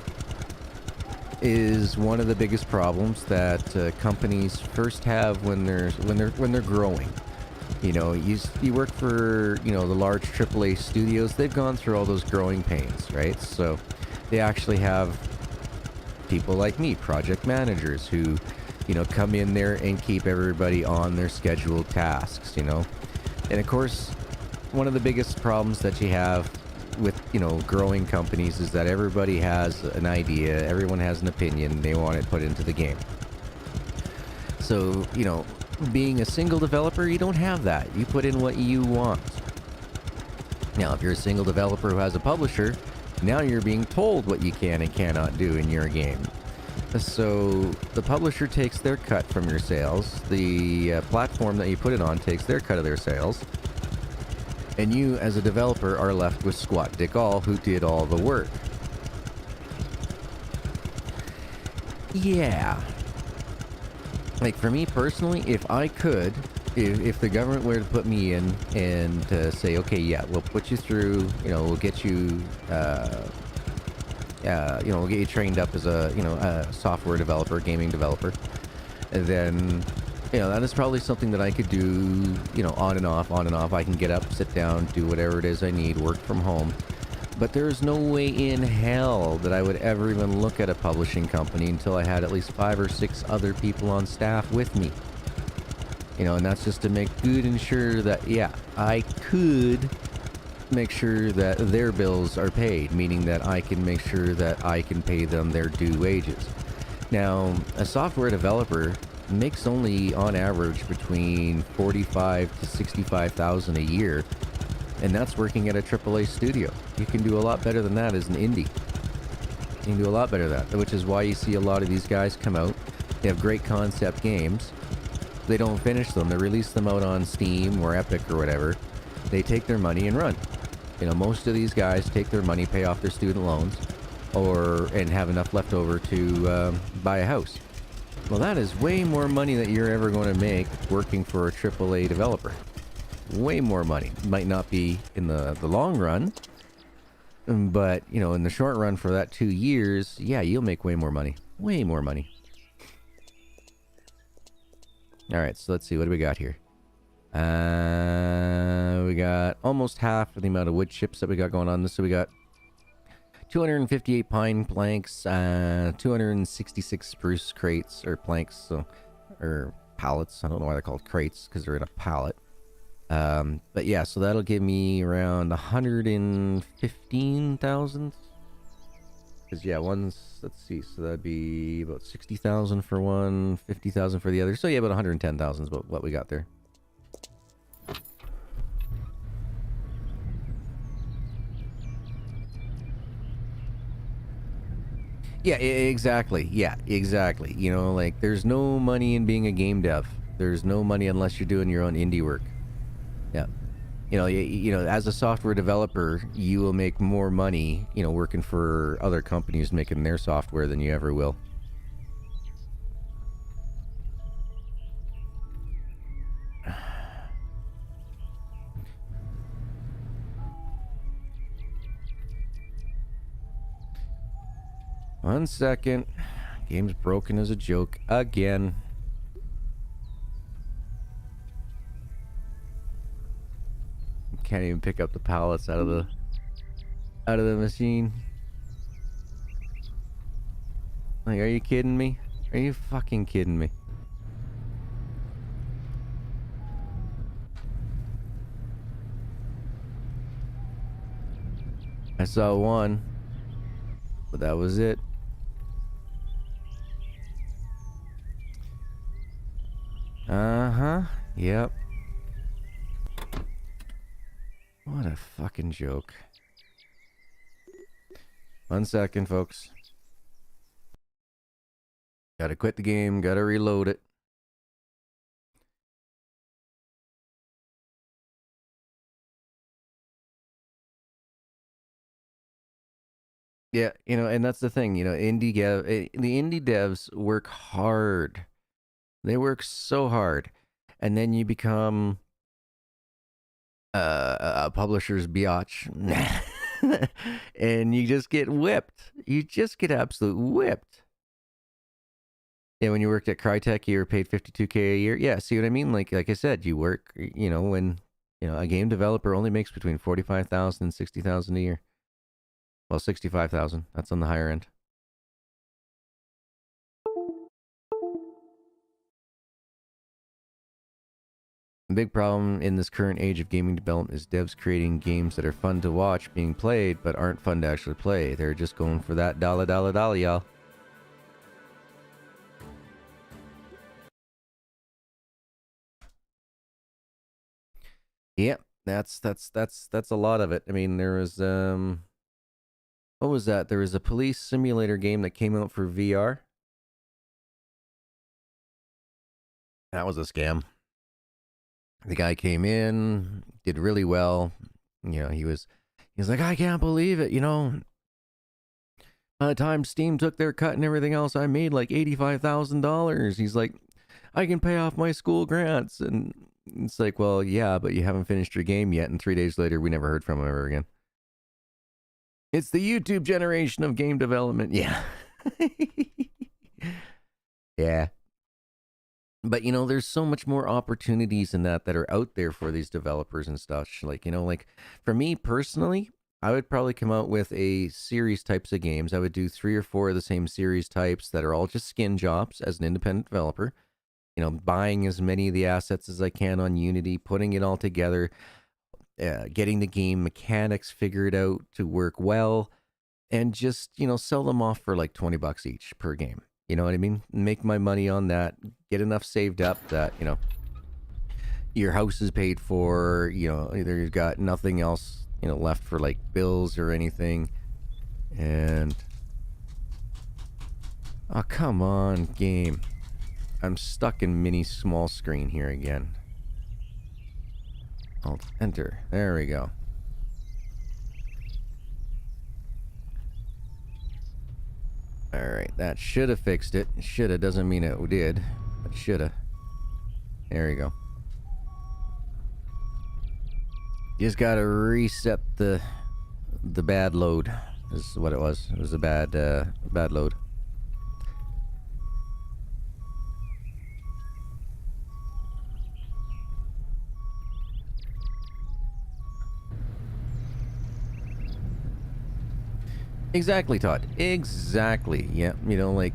is one of the biggest problems that companies first have when they're growing. You know, you work for, you know, the large AAA studios. They've gone through all those growing pains, right? So they actually have people like me, project managers, who, you know, come in there and keep everybody on their scheduled tasks, you know. And of course, one of the biggest problems that you have with, you know, growing companies is that everybody has an idea, everyone has an opinion, they want it put into the game. So, you know, being a single developer, you don't have that. You put in what you want. Now, if you're a single developer who has a publisher, now you're being told what you can and cannot do in your game. So the publisher takes their cut from your sales, the platform that you put it on takes their cut of their sales, and you as a developer are left with squat dick all who did all the work. Yeah. Like for me personally, if I could, if the government were to put me in and say, okay, yeah, we'll put you through, you know, we'll get you, you know, we'll get you trained up as a, you know, a software developer, gaming developer, and then, you know, that is probably something that I could do, you know, on and off, on and off. I can get up, sit down, do whatever it is I need, work from home. But there's no way in hell that I would ever even look at a publishing company until I had at least 5 or 6 other people on staff with me. You know, and that's just to make good and sure that, yeah, I could make sure that their bills are paid, meaning that I can make sure that I can pay them their due wages. Now, a software developer makes only, on average, between $45,000 to $65,000 a year, and that's working at a AAA studio. You can do a lot better than that as an indie. You can do a lot better than that, which is why you see a lot of these guys come out. They have great concept games. They don't finish them. They release them out on Steam or Epic or whatever. They take their money and run. You know, most of these guys take their money, pay off their student loans, and have enough left over to buy a house. Well, that is way more money that you're ever going to make working for a AAA developer. Way more money. Might not be in the long run, but, you know, in the short run for that 2 years, yeah, you'll make way more money. Way more money. Alright, so let's see. What do we got here? We got almost half of the amount of wood chips that we got going on. So we got 258 pine planks, 266 spruce crates, or planks, or pallets. I don't know why they're called crates, because they're in a pallet. But yeah, so that'll give me around 115,000. Because yeah, let's see, so that'd be about 60,000 for one, 50,000 for the other. So yeah, about 110,000 is what we got there. Yeah, exactly. Yeah, exactly. You know, like, there's no money in being a game dev. There's no money unless you're doing your own indie work. Yeah. You know, as a software developer, you will make more money, you know, working for other companies making their software than you ever will. One second. Game's broken as a joke again. Can't even pick up the pallets out of the machine. Like, are you kidding me? Are you fucking kidding me? I saw one, but that was it. Uh-huh. Yep. What a fucking joke. 1 second, folks. Gotta quit the game, gotta reload it. Yeah, you know, and that's the thing, you know, the indie devs work hard. They work so hard. And then you become a publisher's biatch. And you just get whipped. You just get absolute whipped. Yeah, when you worked at Crytek, you were paid $52K a year. Yeah, see what I mean? Like I said, you work, you know, when, you know, a game developer only makes between 45,000 and 60,000 a year. Well, 65,000. That's on the higher end. big problem in this current age of gaming development is devs creating games that are fun to watch being played, but aren't fun to actually play. They're just going for that dollar, y'all. Yep, that's a lot of it. I mean, there was what was that? There was a police simulator game that came out for VR. That was a scam. The guy came in, did really well. You know, he was like, I can't believe it. You know, by the time Steam took their cut and everything else, I made like $85,000. He's like, I can pay off my school grants. And it's like, well, yeah, but you haven't finished your game yet. And 3 days later, we never heard from him ever again. It's the YouTube generation of game development. Yeah. Yeah. But, you know, there's so much more opportunities in that are out there for these developers and stuff. Like, you know, like for me personally, I would probably come out with a series types of games. I would do 3 or 4 of the same series types that are all just skin jobs as an independent developer. You know, buying as many of the assets as I can on Unity, putting it all together, getting the game mechanics figured out to work well, and just, you know, sell them off for like $20 each per game. You know what I mean? Make my money on that, get enough saved up that, you know, your house is paid for, you know, either you've got nothing else, you know, left for like bills or anything. And, oh, come on, game. I'm stuck in mini small screen here again. Alt enter. There we go. Alright, that should have fixed it. Shoulda doesn't mean it did, but shoulda. There we go. Just gotta reset the bad load. This is what it was. It was a bad load. Exactly, Todd. Exactly. Yeah, you know, like,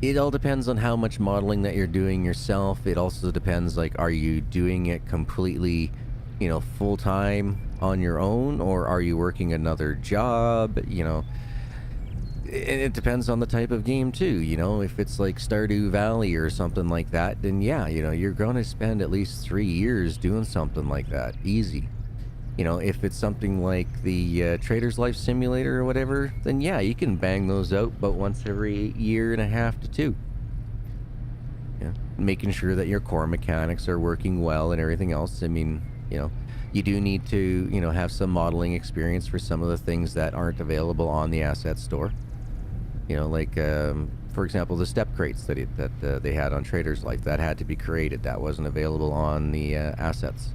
it all depends on how much modeling that you're doing yourself. It also depends, like, are you doing it completely, you know, full-time on your own, or are you working another job, you know? It depends on the type of game, too, you know? If it's, like, Stardew Valley or something like that, then, yeah, you know, you're going to spend at least 3 years doing something like that. Easy. You know, if it's something like the Trader's Life Simulator or whatever, then yeah, you can bang those out about once every 1.5 to 2 years. Yeah, making sure that your core mechanics are working well and everything else. I mean, you know, you do need to, you know, have some modeling experience for some of the things that aren't available on the asset store. You know, like, for example, the step crates that they had on Trader's Life, that had to be created. That wasn't available on the assets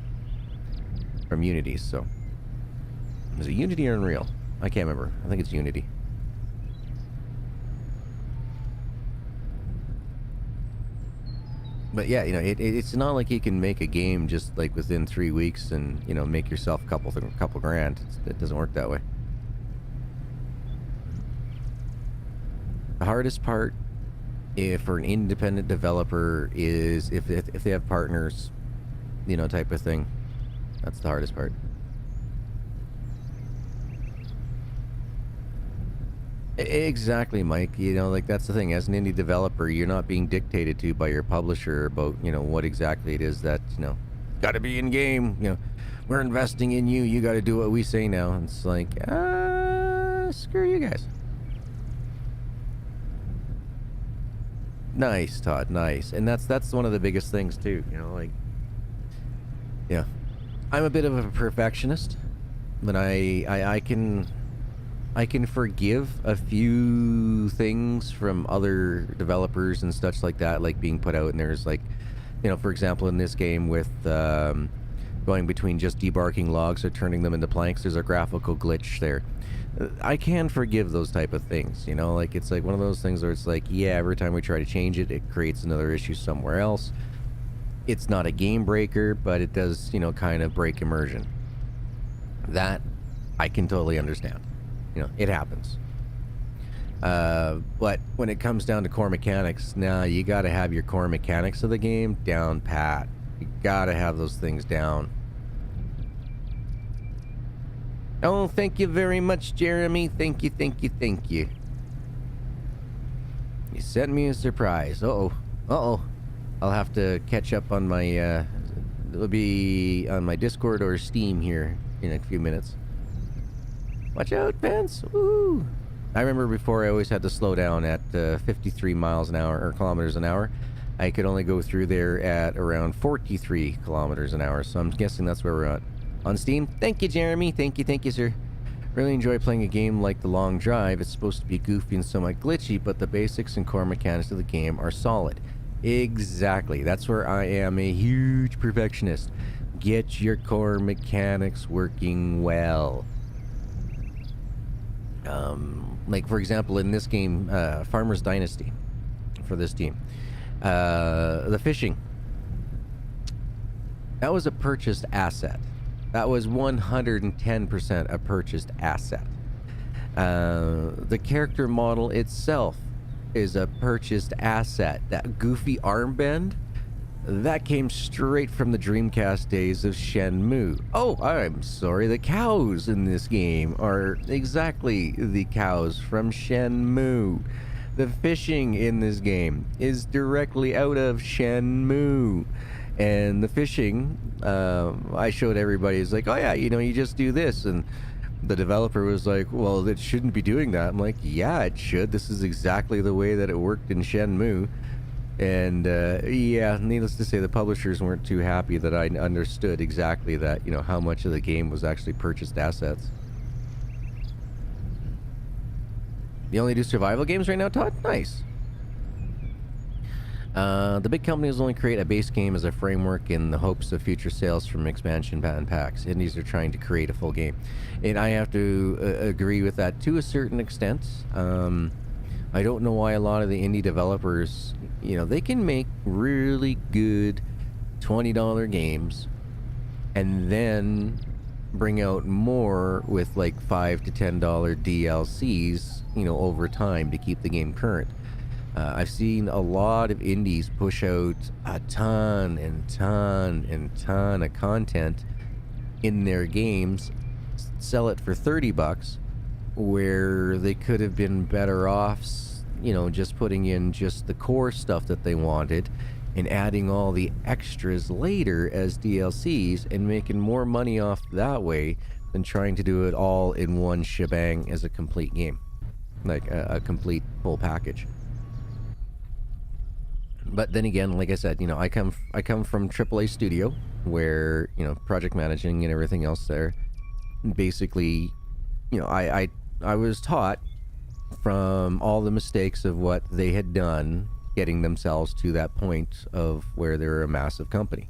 from Unity. So is it Unity or Unreal? I can't remember. I think it's Unity. But yeah, you know, it's not like you can make a game just like within 3 weeks and, you know, make yourself a couple grand. It doesn't work that way. The hardest part, for an independent developer, is if they have partners, you know, type of thing. That's the hardest part. Exactly, Mike. You know, like, that's the thing. As an indie developer, you're not being dictated to by your publisher about, you know, what exactly it is that, you know, got to be in game. You know, we're investing in you. You got to do what we say now. And it's like, screw you guys. Nice, Todd. Nice. And that's one of the biggest things too. You know, like, yeah. I'm a bit of a perfectionist, but I can forgive a few things from other developers and such like that, like being put out, and there's, like, you know, for example, in this game with going between just debarking logs or turning them into planks, there's a graphical glitch there. I can forgive those type of things, you know, like, it's like one of those things where it's like, yeah, every time we try to change it, it creates another issue somewhere else. It's not a game breaker, but it does, you know, kind of break immersion. That I can totally understand. You know, it happens. But when it comes down to core mechanics, now you got to have your core mechanics of the game down pat. You gotta have those things down. Oh, thank you very much, Jeremy. Thank you, thank you, thank you. You sent me a surprise. Uh-oh. Uh-oh. I'll have to catch up on my, it'll be on my Discord or Steam here in a few minutes. Watch out, Vance. Woo! I remember before I always had to slow down at 53 miles an hour, or kilometers an hour. I could only go through there at around 43 kilometers an hour, so I'm guessing that's where we're at. On Steam. Thank you, Jeremy. Thank you, sir. Really enjoy playing a game like The Long Drive. It's supposed to be goofy and somewhat glitchy, but the basics and core mechanics of the game are solid. Exactly. That's where I am a huge perfectionist. Get your core mechanics working well. Like, for example, in this game, Farmer's Dynasty, for this team. The fishing. That was a purchased asset. That was 110% a purchased asset. The character model itself is a purchased asset. That goofy armband, that came straight from the Dreamcast days of Shenmue. Oh, I'm sorry, the cows in this game are exactly the cows from Shenmue. The fishing in this game is directly out of Shenmue. And the fishing, I showed everybody, it's like, oh yeah, you know, you just do this. And the developer was like, well, it shouldn't be doing that. I'm like, yeah, it should. This is exactly the way that it worked in Shenmue. And yeah, needless to say, the publishers weren't too happy that I understood exactly that, you know, how much of the game was actually purchased assets. You only do survival games right now, Todd? Nice. The big companies only create a base game as a framework in the hopes of future sales from expansion and packs. Indies are trying to create a full game. And I have to agree with that to a certain extent. I don't know why a lot of the indie developers, you know, they can make really good $20 games and then bring out more with like $5 to $10 DLCs, you know, over time to keep the game current. I've seen a lot of indies push out a ton and ton and ton of content in their games, sell it for $30, where they could have been better off, you know, just putting in just the core stuff that they wanted and adding all the extras later as DLCs and making more money off that way than trying to do it all in one shebang as a complete game, like a complete full package. But then again, like I said, you know, I come from AAA studio where, you know, project managing and everything else there. Basically, you know, I was taught from all the mistakes of what they had done getting themselves to that point of where they're a massive company.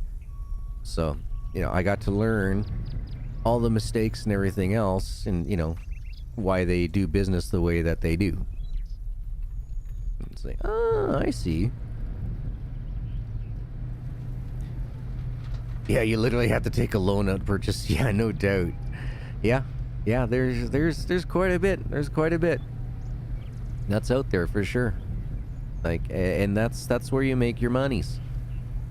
So, you know, I got to learn all the mistakes and everything else and, you know, why they do business the way that they do. It's like, oh, I see. Yeah, you literally have to take a loan out purchase. Yeah, no doubt. Yeah, there's quite a bit. There's quite a bit. That's out there for sure. Like, and that's where you make your monies.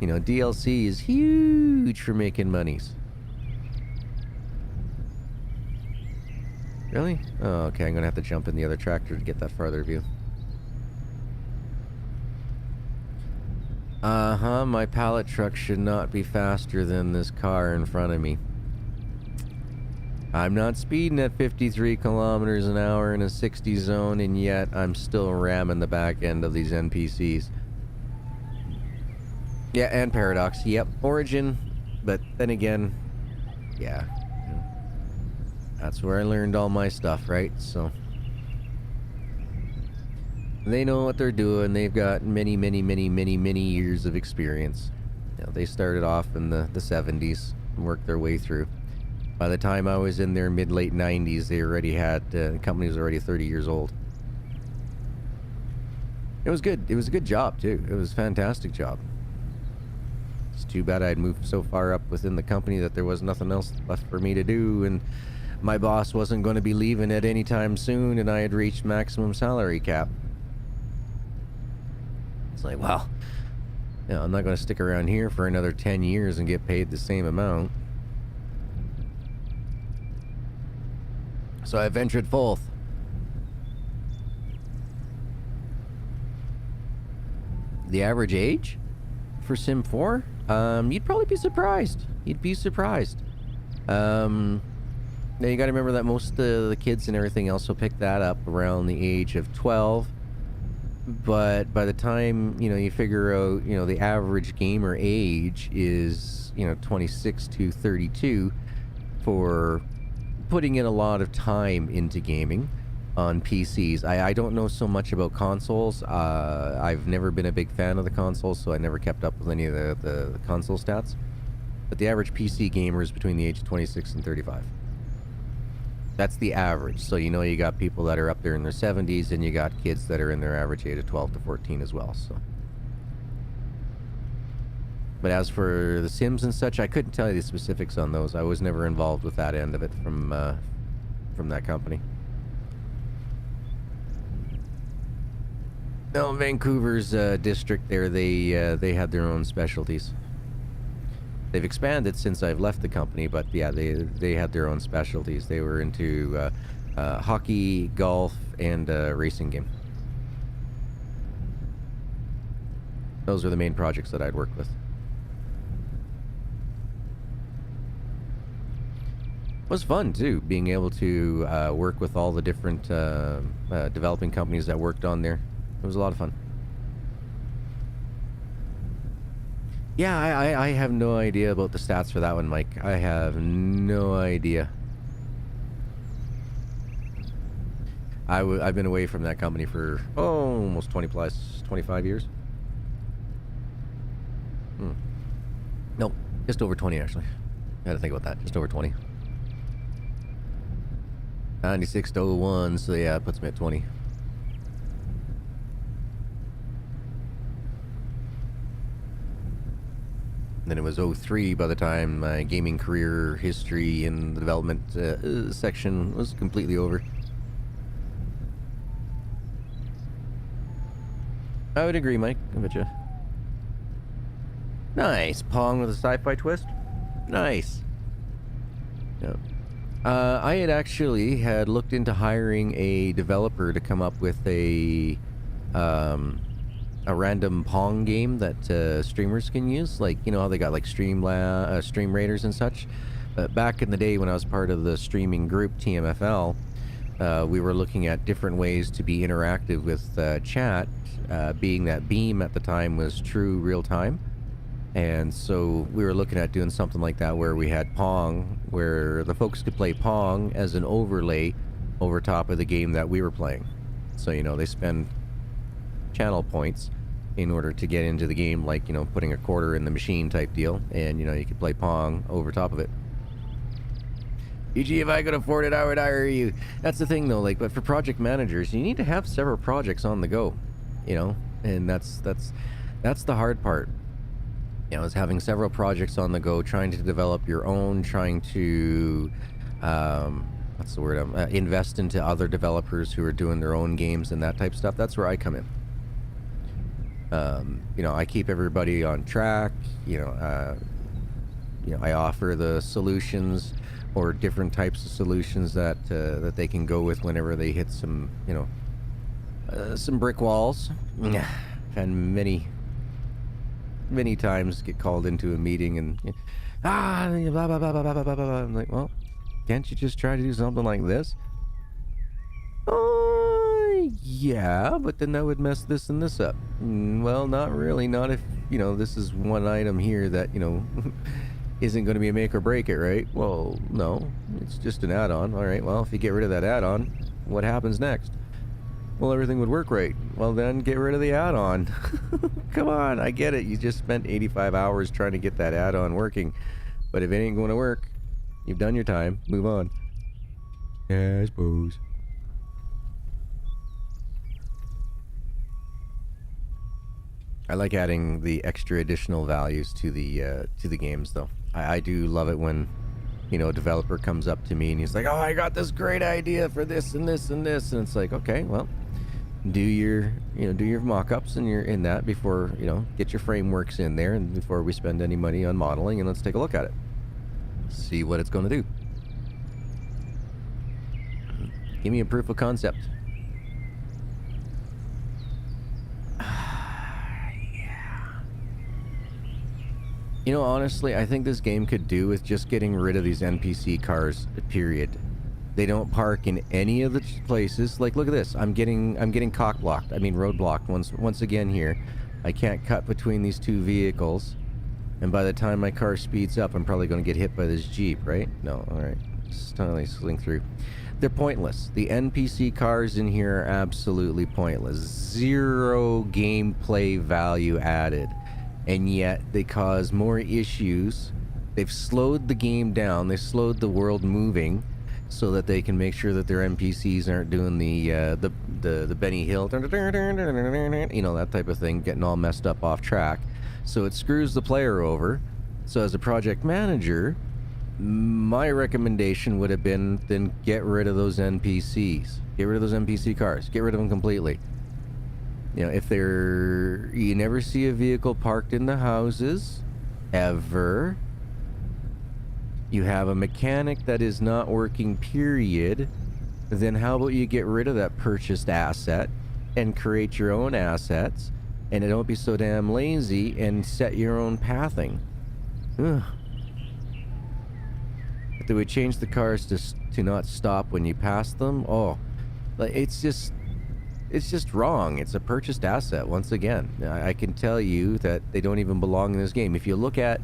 You know, DLC is huge for making monies. Really? Oh, okay, I'm gonna have to jump in the other tractor to get that farther view. Uh-huh, my pallet truck should not be faster than this car in front of me. I'm not speeding at 53 kilometers an hour in a 60 zone, and yet I'm still ramming the back end of these NPCs. Yeah, and Paradox. Yep, Origin. But then again, yeah. That's where I learned all my stuff, right? So they know what they're doing. They've got many years of experience. You know, they started off in the 70s and worked their way through. By the time I was in their mid-late 90s, they already had, the company was already 30 years old. It was good. It was a good job, too. It was a fantastic job. It's too bad I'd moved so far up within the company that there was nothing else left for me to do, and my boss wasn't going to be leaving at any time soon, and I had reached maximum salary cap. It's like, well, Yeah, I'm not going to stick around here for another 10 years and get paid the same amount. So I ventured forth. The average age for Sim 4? You'd probably be surprised. You'd be surprised. Now you gotta remember that most of the kids and everything else will pick that up around the age of 12. But by the time, you figure out, the average gamer age is, 26 to 32 for putting in a lot of time into gaming on PCs. I don't know so much about consoles. I've never been a big fan of the consoles, so I never kept up with any of the console stats. But the average PC gamer is between the age of 26 and 35. That's the average. So you got people that are up there in their 70s, and you got kids that are in their average age of 12 to 14 as well. So, but as for the Sims and such, I couldn't tell you the specifics on those. I was never involved with that end of it from that company. No, Vancouver's district there, they had their own specialties. They've expanded since I've left the company, but yeah, they had their own specialties. They were into hockey, golf, and racing game. Those are the main projects that I'd worked with. It was fun too, being able to work with all the different developing companies that worked on there. It was a lot of fun. Yeah, I have no idea about the stats for that one, Mike. I have no idea. I've been away from that company for, almost 25 years. No, just over 20, actually. I had to think about that. Just over 20. 96 to 01, so yeah, it puts me at 20. Then it was 03 by the time my gaming career history in the development section was completely over. I would agree, Mike. I betcha. Nice. Pong with a sci-fi twist. Nice. Yeah. I had actually looked into hiring a developer to come up with a random Pong game that streamers can use, like how they got like Stream Raiders and such. But back in the day when I was part of the streaming group TMFL, we were looking at different ways to be interactive with chat, being that Beam at the time was true real time. And so we were looking at doing something like that where we had Pong, where the folks could play Pong as an overlay over top of the game that we were playing. So they spend channel points in order to get into the game, like putting a quarter in the machine type deal, and you could play Pong over top of it. E.g., if I could afford it, I would hire you. That's the thing though, but for project managers, you need to have several projects on the go, and that's the hard part. Is having several projects on the go, trying to develop your own, trying to what's the word, invest into other developers who are doing their own games and that type of stuff. That's where I come in. I keep everybody on track. I offer the solutions or different types of solutions that they can go with whenever they hit some brick walls. And many times get called into a meeting and blah blah blah blah blah blah blah. I'm like, well, can't you just try to do something like this? Yeah, but then that would mess this and this up. Well, not really. Not if, this is one item here that, isn't going to be a make or break it, right? Well, no, it's just an add-on. All right, well, if you get rid of that add-on, what happens next? Well, everything would work right. Well, then get rid of the add-on. Come on, I get it. You just spent 85 hours trying to get that add-on working. But if it ain't going to work, you've done your time. Move on. Yeah, I suppose. I like adding the extra additional values to the games, though. I do love it when, a developer comes up to me and he's like, "Oh, I got this great idea for this and this and this," and it's like, okay, well, do your, do your mock-ups and your in that before, get your frameworks in there and before we spend any money on modeling, and let's take a look at it. See what it's going to do. Give me a proof of concept. Honestly, I think this game could do with just getting rid of these NPC cars, period. They don't park in any of the places. Like, look at this. I'm getting cock-blocked. I mean, road-blocked once again here. I can't cut between these two vehicles. And by the time my car speeds up, I'm probably going to get hit by this Jeep, right? No, alright. Just totally slink through. They're pointless. The NPC cars in here are absolutely pointless. Zero gameplay value added. And yet they cause more issues. They've slowed the game down. They've slowed the world moving so that they can make sure that their NPCs aren't doing the Benny Hill, that type of thing, getting all messed up off track. So it screws the player over. So as a project manager, my recommendation would have been then get rid of those NPCs. Get rid of those NPC cars. Get rid of them completely. If you never see a vehicle parked in the houses, ever. You have a mechanic that is not working, period. Then how about you get rid of that purchased asset and create your own assets, and don't be so damn lazy and set your own pathing. Ugh. If they would change the cars to not stop when you pass them, it's just wrong. It's a purchased asset, once again. I can tell you that they don't even belong in this game. If you look at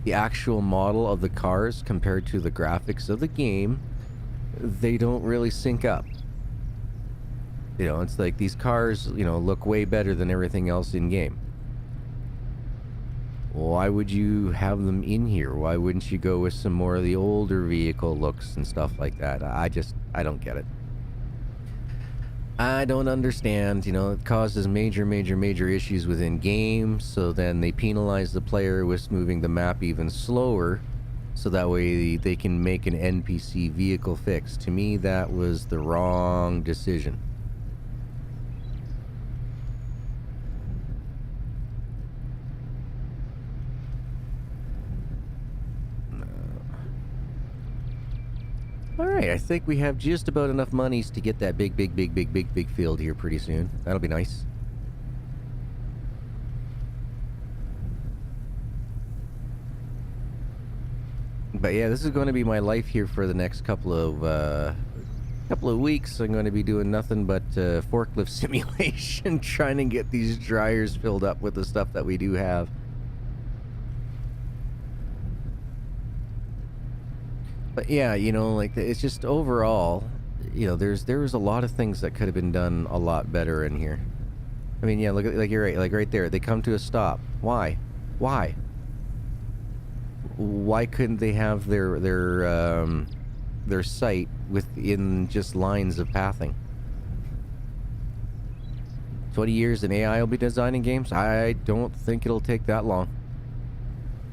the actual model of the cars compared to the graphics of the game, they don't really sync up. It's like these cars, look way better than everything else in game. Why would you have them in here? Why wouldn't you go with some more of the older vehicle looks and stuff like that? I don't get it. I don't understand. It causes major issues within games, so then they penalize the player with moving the map even slower, so that way they can make an NPC vehicle fix. To me, that was the wrong decision. Alright, I think we have just about enough monies to get that big field here pretty soon. That'll be nice. But yeah, this is going to be my life here for the next couple of weeks. I'm going to be doing nothing but forklift simulation, trying to get these dryers filled up with the stuff that we do have. But yeah, it's just overall, there was a lot of things that could have been done a lot better in here. I mean, yeah, look at, you're right, right there, they come to a stop. Why? Why couldn't they have their sight within just lines of pathing? 20 years and AI will be designing games? I don't think it'll take that long.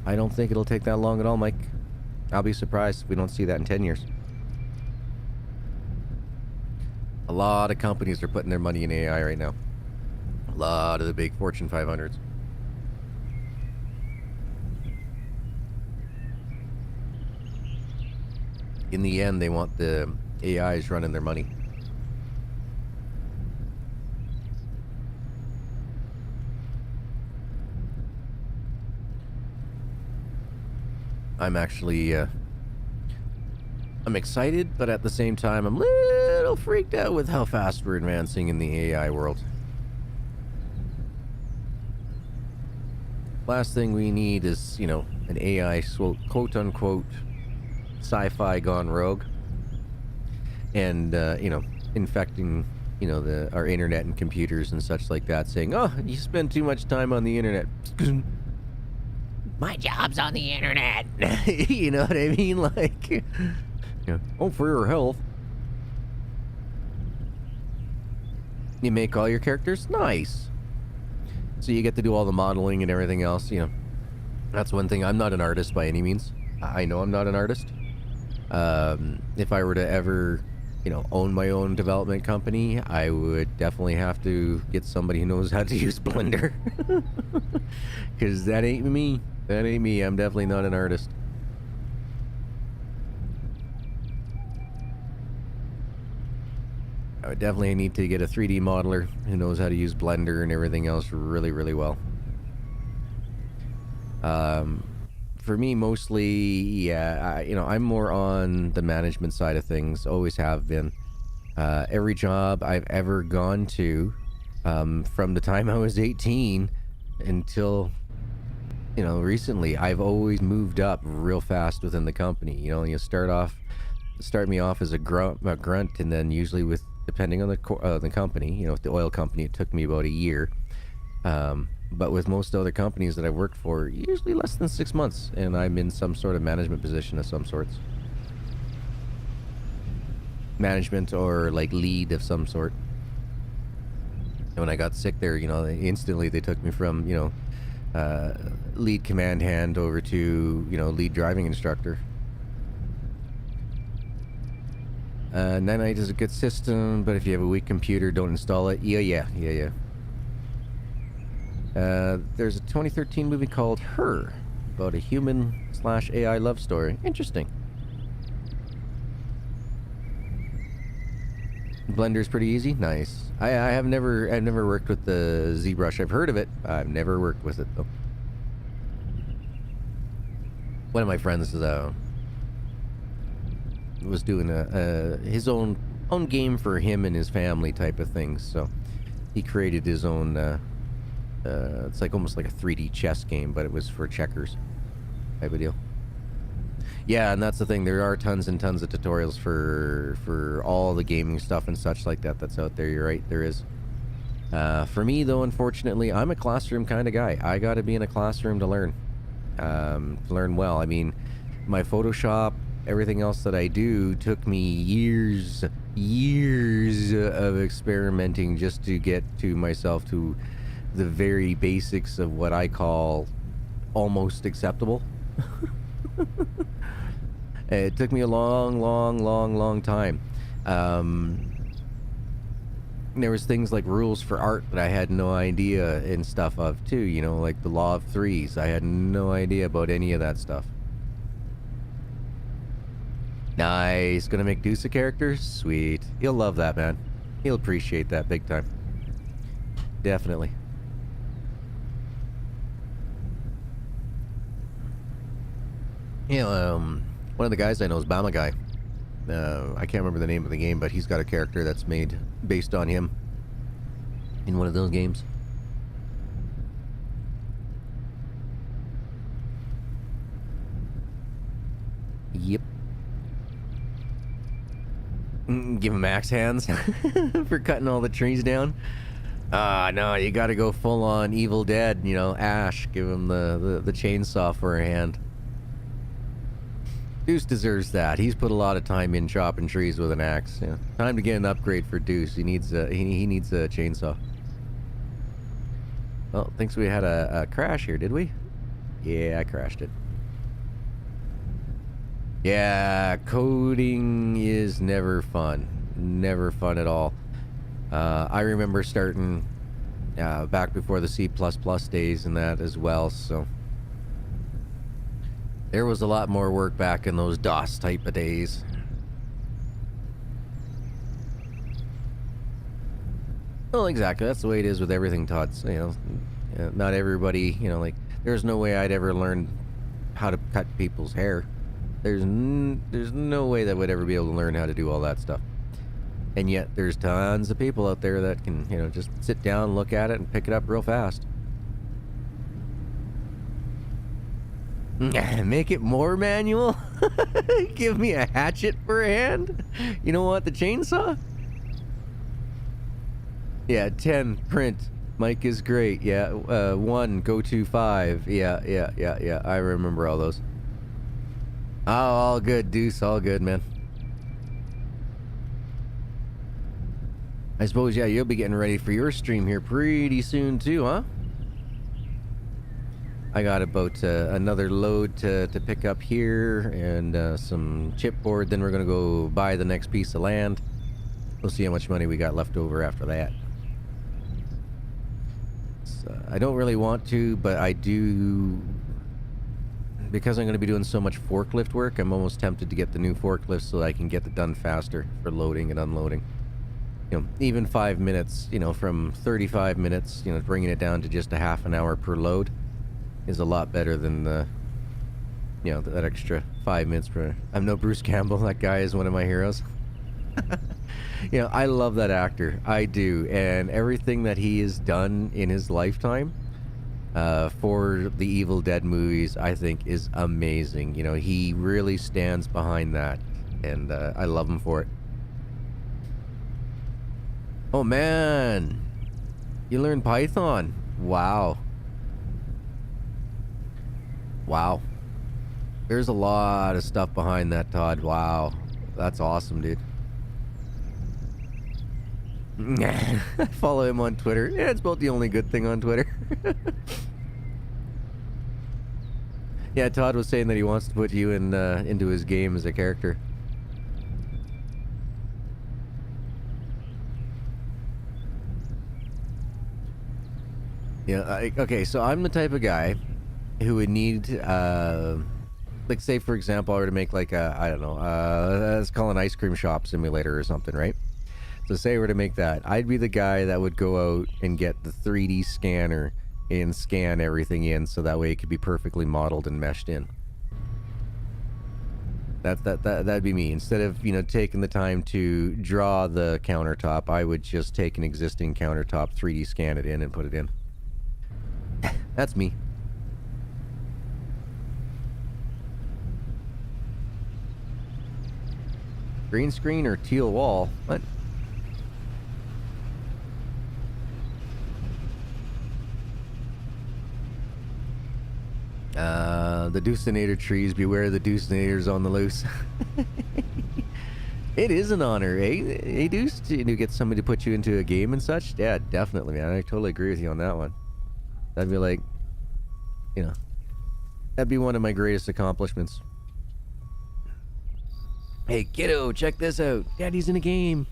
I don't think it'll take that long at all, Mike. I'll be surprised if we don't see that in 10 years. A lot of companies are putting their money in AI right now. A lot of the big Fortune 500s. In the end, they want the AIs running their money. I'm actually, I'm excited, but at the same time, I'm a little freaked out with how fast we're advancing in the AI world. Last thing we need is, an AI, quote-unquote, sci-fi gone rogue. And, infecting, our internet and computers and such like that, saying, oh, you spend too much time on the internet. My job's on the internet. You know what I mean? Like, oh, for your health. You make all your characters? Nice. So you get to do all the modeling and everything else, That's one thing. I'm not an artist by any means. I know I'm not an artist. If I were to ever you know, own my own development company, I would definitely have to get somebody who knows how to use Blender. Because that ain't me. That ain't me. I'm definitely not an artist. I would definitely need to get a 3D modeler who knows how to use Blender and everything else really, really well. For me, mostly, yeah, you know, I'm more on the management side of things. Always have been. Every job I've ever gone to, from the time I was 18 until, you know, recently, I've always moved up real fast within the company. You know, you start me off as a grunt, and then usually with, depending on the company, you know, with the oil company, it took me about a year. But with most other companies that I've worked for, usually less than 6 months, and I'm in some sort of management position of some sorts. Management or like lead of some sort. And when I got sick there, you know, instantly they took me from, you know, lead command hand over to, you know, lead driving instructor. Nanite is a good system, but if you have a weak computer, don't install it. Yeah. There's a 2013 movie called Her, about a human/AI love story. Interesting. Blender's pretty easy. Nice. I've never worked with the ZBrush. I've heard of it. I've never worked with it though. One of my friends was doing his own game for him and his family type of thing. So he created his own. It's like almost like a 3D chess game, but it was for checkers type of deal. Yeah, and that's the thing. There are tons and tons of tutorials for all the gaming stuff and such like that that's out there. You're right, there is. For me, though, unfortunately, I'm a classroom kind of guy. I got to be in a classroom to learn well. I mean, my Photoshop, everything else that I do took me years of experimenting just to get to myself to the very basics of what I call almost acceptable. It took me a long time. There was things like rules for art that I had no idea and stuff of too, you know, like the law of threes. I had no idea about any of that stuff. Nice. Gonna make Deuce a character? Sweet. He'll love that, man. He'll appreciate that big time. Definitely. You know, one of the guys I know is Bama Guy. I can't remember the name of the game, but he's got a character that's made based on him in one of those games. Yep. Give him axe hands for cutting all the trees down. No, you gotta go full on Evil Dead, you know, Ash. Give him the chainsaw for a hand. Deuce deserves that. He's put a lot of time in chopping trees with an axe. Yeah. Time to get an upgrade for Deuce. He needs a chainsaw. Well, thinks we had a crash here, did we? Yeah, I crashed it. Yeah, coding is never fun. Never fun at all. I remember starting back before the C++ days and that as well, so there was a lot more work back in those DOS type of days. Well, exactly. That's the way it is with everything, Todd. You know, not everybody, you know, like, there's no way I'd ever learn how to cut people's hair. There's no way that I would ever be able to learn how to do all that stuff. And yet, there's tons of people out there that can, you know, just sit down, look at it, and pick it up real fast. Make it more manual? Give me a hatchet for a hand? You know what, the chainsaw? Yeah, 10, print. Mike is great. Yeah, 1, go to 5. Yeah. I remember all those. Oh, all good, Deuce. All good, man. I suppose, yeah, you'll be getting ready for your stream here pretty soon, too, huh? I got about another load to pick up here and some chipboard. Then we're going to go buy the next piece of land. We'll see how much money we got left over after that. So, I don't really want to, but I do... Because I'm going to be doing so much forklift work, I'm almost tempted to get the new forklift so that I can get it done faster for loading and unloading. You know, even 5 minutes, you know, from 35 minutes, you know, bringing it down to just a half an hour per load is a lot better than the, you know, that extra 5 minutes per... I'm no Bruce Campbell. That guy is one of my heroes. You know, I love that actor. I do. And everything that he has done in his lifetime for the Evil Dead movies, I think is amazing. You know, he really stands behind that. And I love him for it. Oh, man. You learned Python. Wow. Wow. There's a lot of stuff behind that, Todd. Wow. That's awesome, dude. I follow him on Twitter. Yeah, it's about the only good thing on Twitter. Yeah, Todd was saying that he wants to put you in into his game as a character. Yeah, okay, so I'm the type of guy who would need, like, say, for example, I were to make, like, a, I don't know, let's call it an ice cream shop simulator or something, right? So say I were to make that, I'd be the guy that would go out and get the 3D scanner and scan everything in so that way it could be perfectly modeled and meshed in. That'd be me. Instead of, you know, taking the time to draw the countertop, I would just take an existing countertop, 3D scan it in and put it in. That's me. Green screen or teal wall? What? The Deuceinator trees, beware the Deuceinators on the loose. It is an honor, eh? Hey, Deuce, to get somebody to put you into a game and such? Yeah, definitely, man. I totally agree with you on that one. That'd be like, you know, that'd be one of my greatest accomplishments. Hey, kiddo, check this out. Daddy's in a game.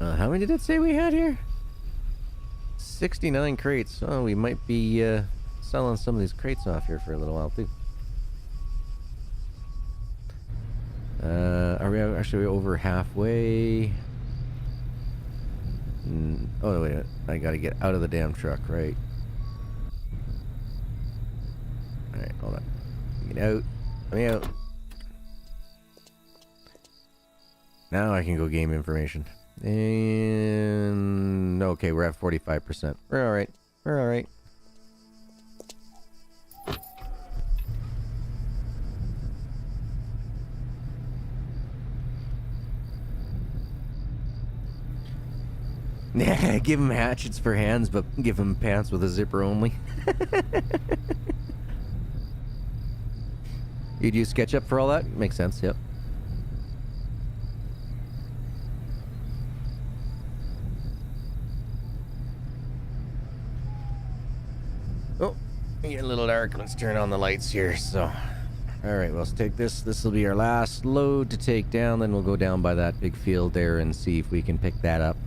How many did it say we had here? 69 crates. Oh, we might be selling some of these crates off here for a little while, too. Are we actually over halfway? Oh, wait a minute. I gotta get out of the damn truck, right? Alright, hold on. Get out. Let me out. Now I can go game information. And... okay, we're at 45%. We're alright. We're alright. Yeah, give him hatchets for hands, but give him pants with a zipper only. You'd use SketchUp for all that? Makes sense, yep. Oh, getting a little dark. Let's turn on the lights here, so... Alright, well, let's take this. This will be our last load to take down, then we'll go down by that big field there and see if we can pick that up.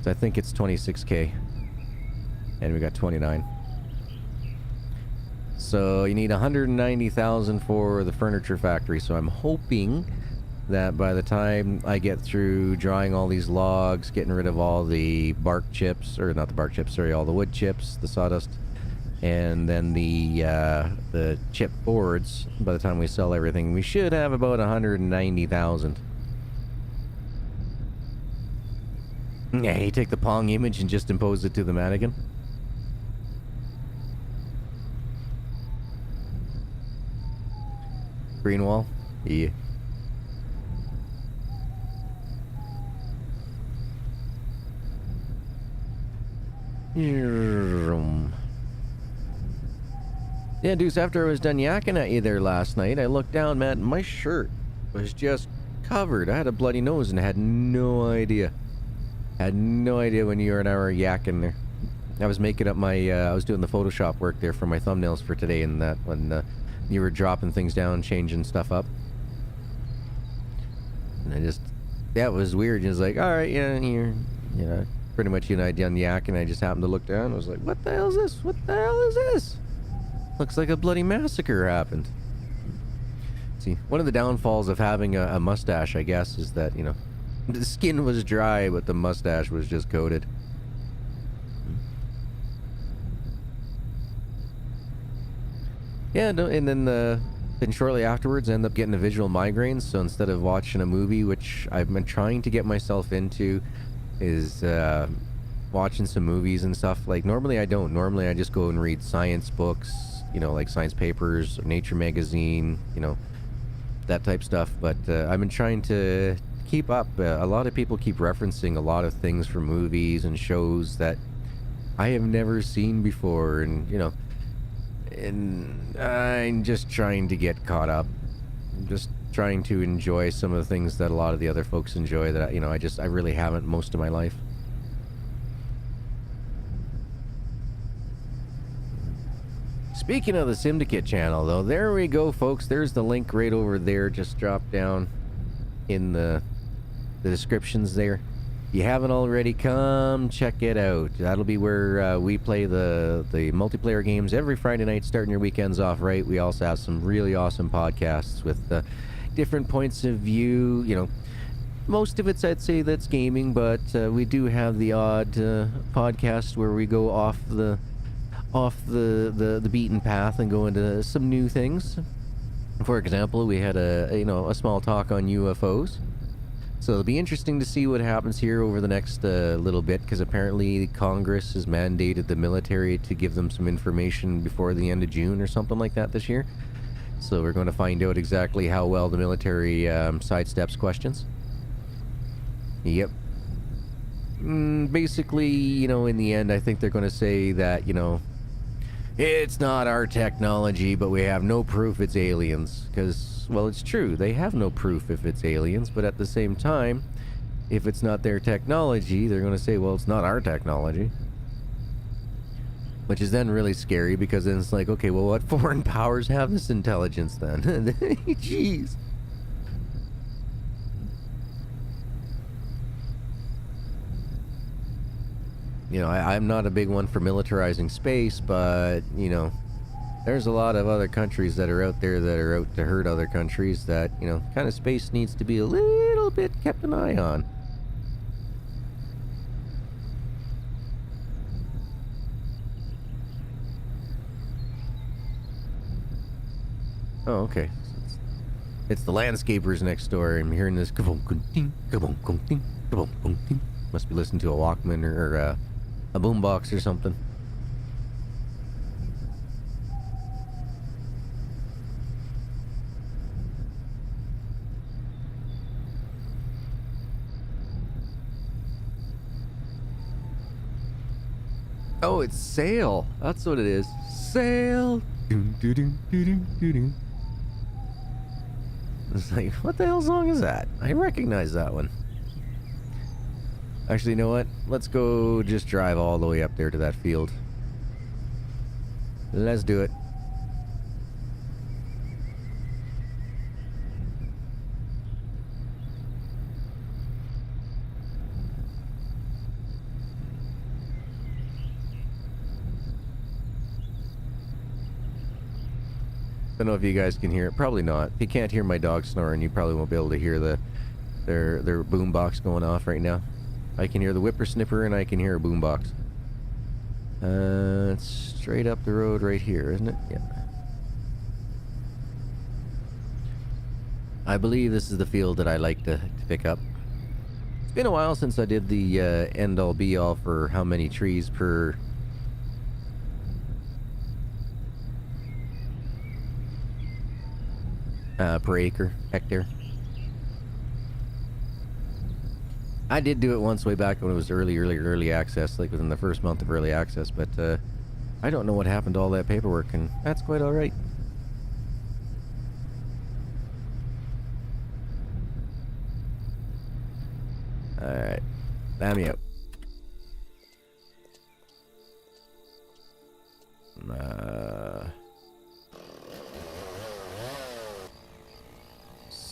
So I think it's 26K. And we got 29. So you need 190,000 for the furniture factory. So I'm hoping that by the time I get through drying all these logs, getting rid of all the bark chips, or not the bark chips, sorry, all the wood chips, the sawdust, and then the chip boards, by the time we sell everything, we should have about 190,000. Yeah, you take the Pong image and just impose it to the mannequin. Green wall? Yeah. Yeah, Deuce, after I was done yakking at you there last night, I looked down, man, my shirt was just covered. I had a bloody nose and I had no idea. Had no idea when you and I were yakking there. I was making up my, I was doing the Photoshop work there for my thumbnails for today, and that when you were dropping things down, changing stuff up. And I just, yeah, it was weird. It was like, all right, yeah, you're, you know, pretty much you and I done yakking. I just happened to look down. I was like, what the hell is this? What the hell is this? Looks like a bloody massacre happened. See, one of the downfalls of having a mustache, I guess, is that, you know, the skin was dry, but the mustache was just coated. Yeah, no, and then shortly afterwards, I ended up getting a visual migraine. So instead of watching a movie, which I've been trying to get myself into, is watching some movies and stuff. Like normally I don't. Normally I just go and read science books, you know, like science papers, Nature magazine, you know, that type stuff. But I've been trying to keep up. A lot of people keep referencing a lot of things from movies and shows that I have never seen before, and you know. And I'm just trying to get caught up. I'm just trying to enjoy some of the things that a lot of the other folks enjoy that, you know, I really haven't most of my life. Speaking of the Simdicate channel, though, there we go, folks. There's the link right over there. Just drop down in the descriptions there. If you haven't already, come check it out. That'll be where we play the multiplayer games every Friday night, starting your weekends off right. We also have some really awesome podcasts with different points of view. You know, most of it's, I'd say, that's gaming, but we do have the odd podcast where we go off the beaten path and go into some new things. For example, we had a small talk on UFOs. So it'll be interesting to see what happens here over the next little bit, because apparently Congress has mandated the military to give them some information before the end of June or something like that this year. So we're going to find out exactly how well the military sidesteps questions. Yep. Basically, you know, in the end, I think they're going to say that, you know, it's not our technology, but we have no proof it's aliens, because... Well, it's true. They have no proof if it's aliens, but at the same time, if it's not their technology, they're going to say, well, it's not our technology. Which is then really scary, because then it's like, okay, well, what foreign powers have this intelligence then? Jeez. You know, I'm not a big one for militarizing space, but, you know... There's a lot of other countries that are out there that are out to hurt other countries that, you know, kind of space needs to be a little bit kept an eye on. Oh, okay. It's the landscapers next door. I'm hearing this. Must be listening to a Walkman or a boombox or something. Oh, it's Sail. That's what it is. Sail. It's like, what the hell song is that? I recognize that one. Actually, you know what? Let's go just drive all the way up there to that field. Let's do it. I don't know if you guys can hear it. Probably not. If you can't hear my dog snoring, you probably won't be able to hear their boombox going off right now. I can hear the whippersnipper and I can hear a boombox. It's straight up the road right here, isn't it? Yeah. I believe this is the field that I like to pick up. It's been a while since I did the end-all be-all for how many trees per hectare. I did do it once way back when it was early access, like within the first month of early access, but I don't know what happened to all that paperwork, and that's quite alright. Alright, bam me out.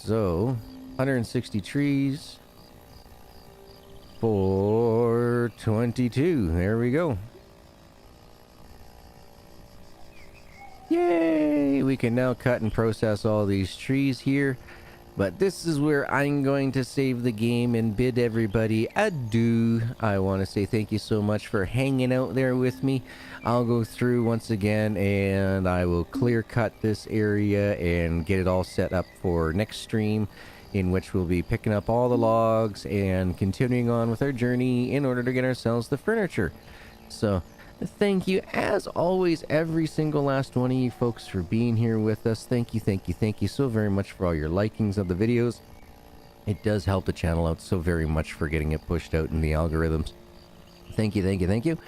So 160 trees for 22. There we go. Yay! We can now cut and process all these trees here. But this is where I'm going to save the game and bid everybody adieu. I want to say thank you so much for hanging out there with me. I'll go through once again and I will clear cut this area and get it all set up for next stream, in which we'll be picking up all the logs and continuing on with our journey in order to get ourselves the furniture. So thank you, as always, every single last one of you folks for being here with us. Thank you so very much for all your likings of the videos. It does help the channel out so very much for getting it pushed out in the algorithms. Thank you.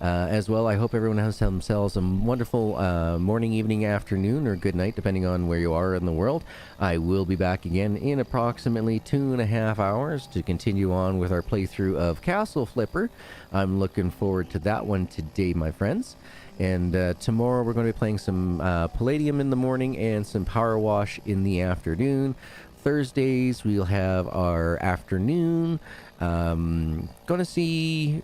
As well, I hope everyone has themselves a wonderful morning, evening, afternoon, or good night, depending on where you are in the world. I will be back again in approximately 2.5 hours to continue on with our playthrough of Castle Flipper. I'm looking forward to that one today, my friends. And tomorrow we're going to be playing some Palladium in the morning and some Power Wash in the afternoon. Thursdays we'll have our afternoon. Gonna see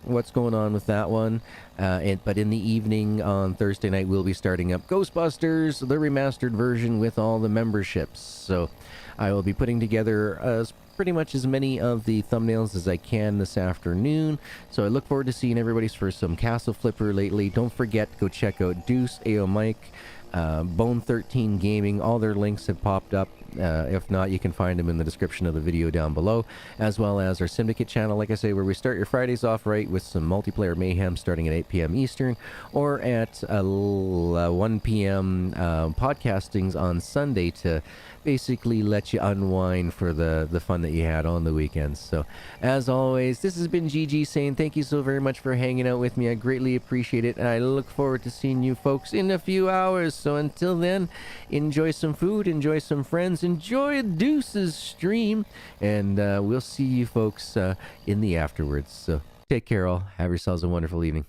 what's going on with that one, but in the evening on Thursday night we'll be starting up Ghostbusters, the remastered version with all the memberships. So I will be putting together pretty much as many of the thumbnails as I can this afternoon. So I look forward to seeing everybody for some Castle Flipper lately. Don't forget, go check out Deuce, AO Mike, Bone 13 Gaming. All their links have popped up. If not, you can find them in the description of the video down below, as well as our Simdicate channel, like I say, where we start your Fridays off right with some multiplayer mayhem starting at 8 p.m. Eastern, or at 1 p.m. podcastings on Sunday to basically let you unwind for the fun that you had on the weekends. So as always, this has been GG saying thank you so very much for hanging out with me. I greatly appreciate it, and I look forward to seeing you folks in a few hours. So until then, enjoy some food, enjoy some friends, enjoy Deuce's stream, and we'll see you folks in the afterwards. So take care all. Have yourselves a wonderful evening.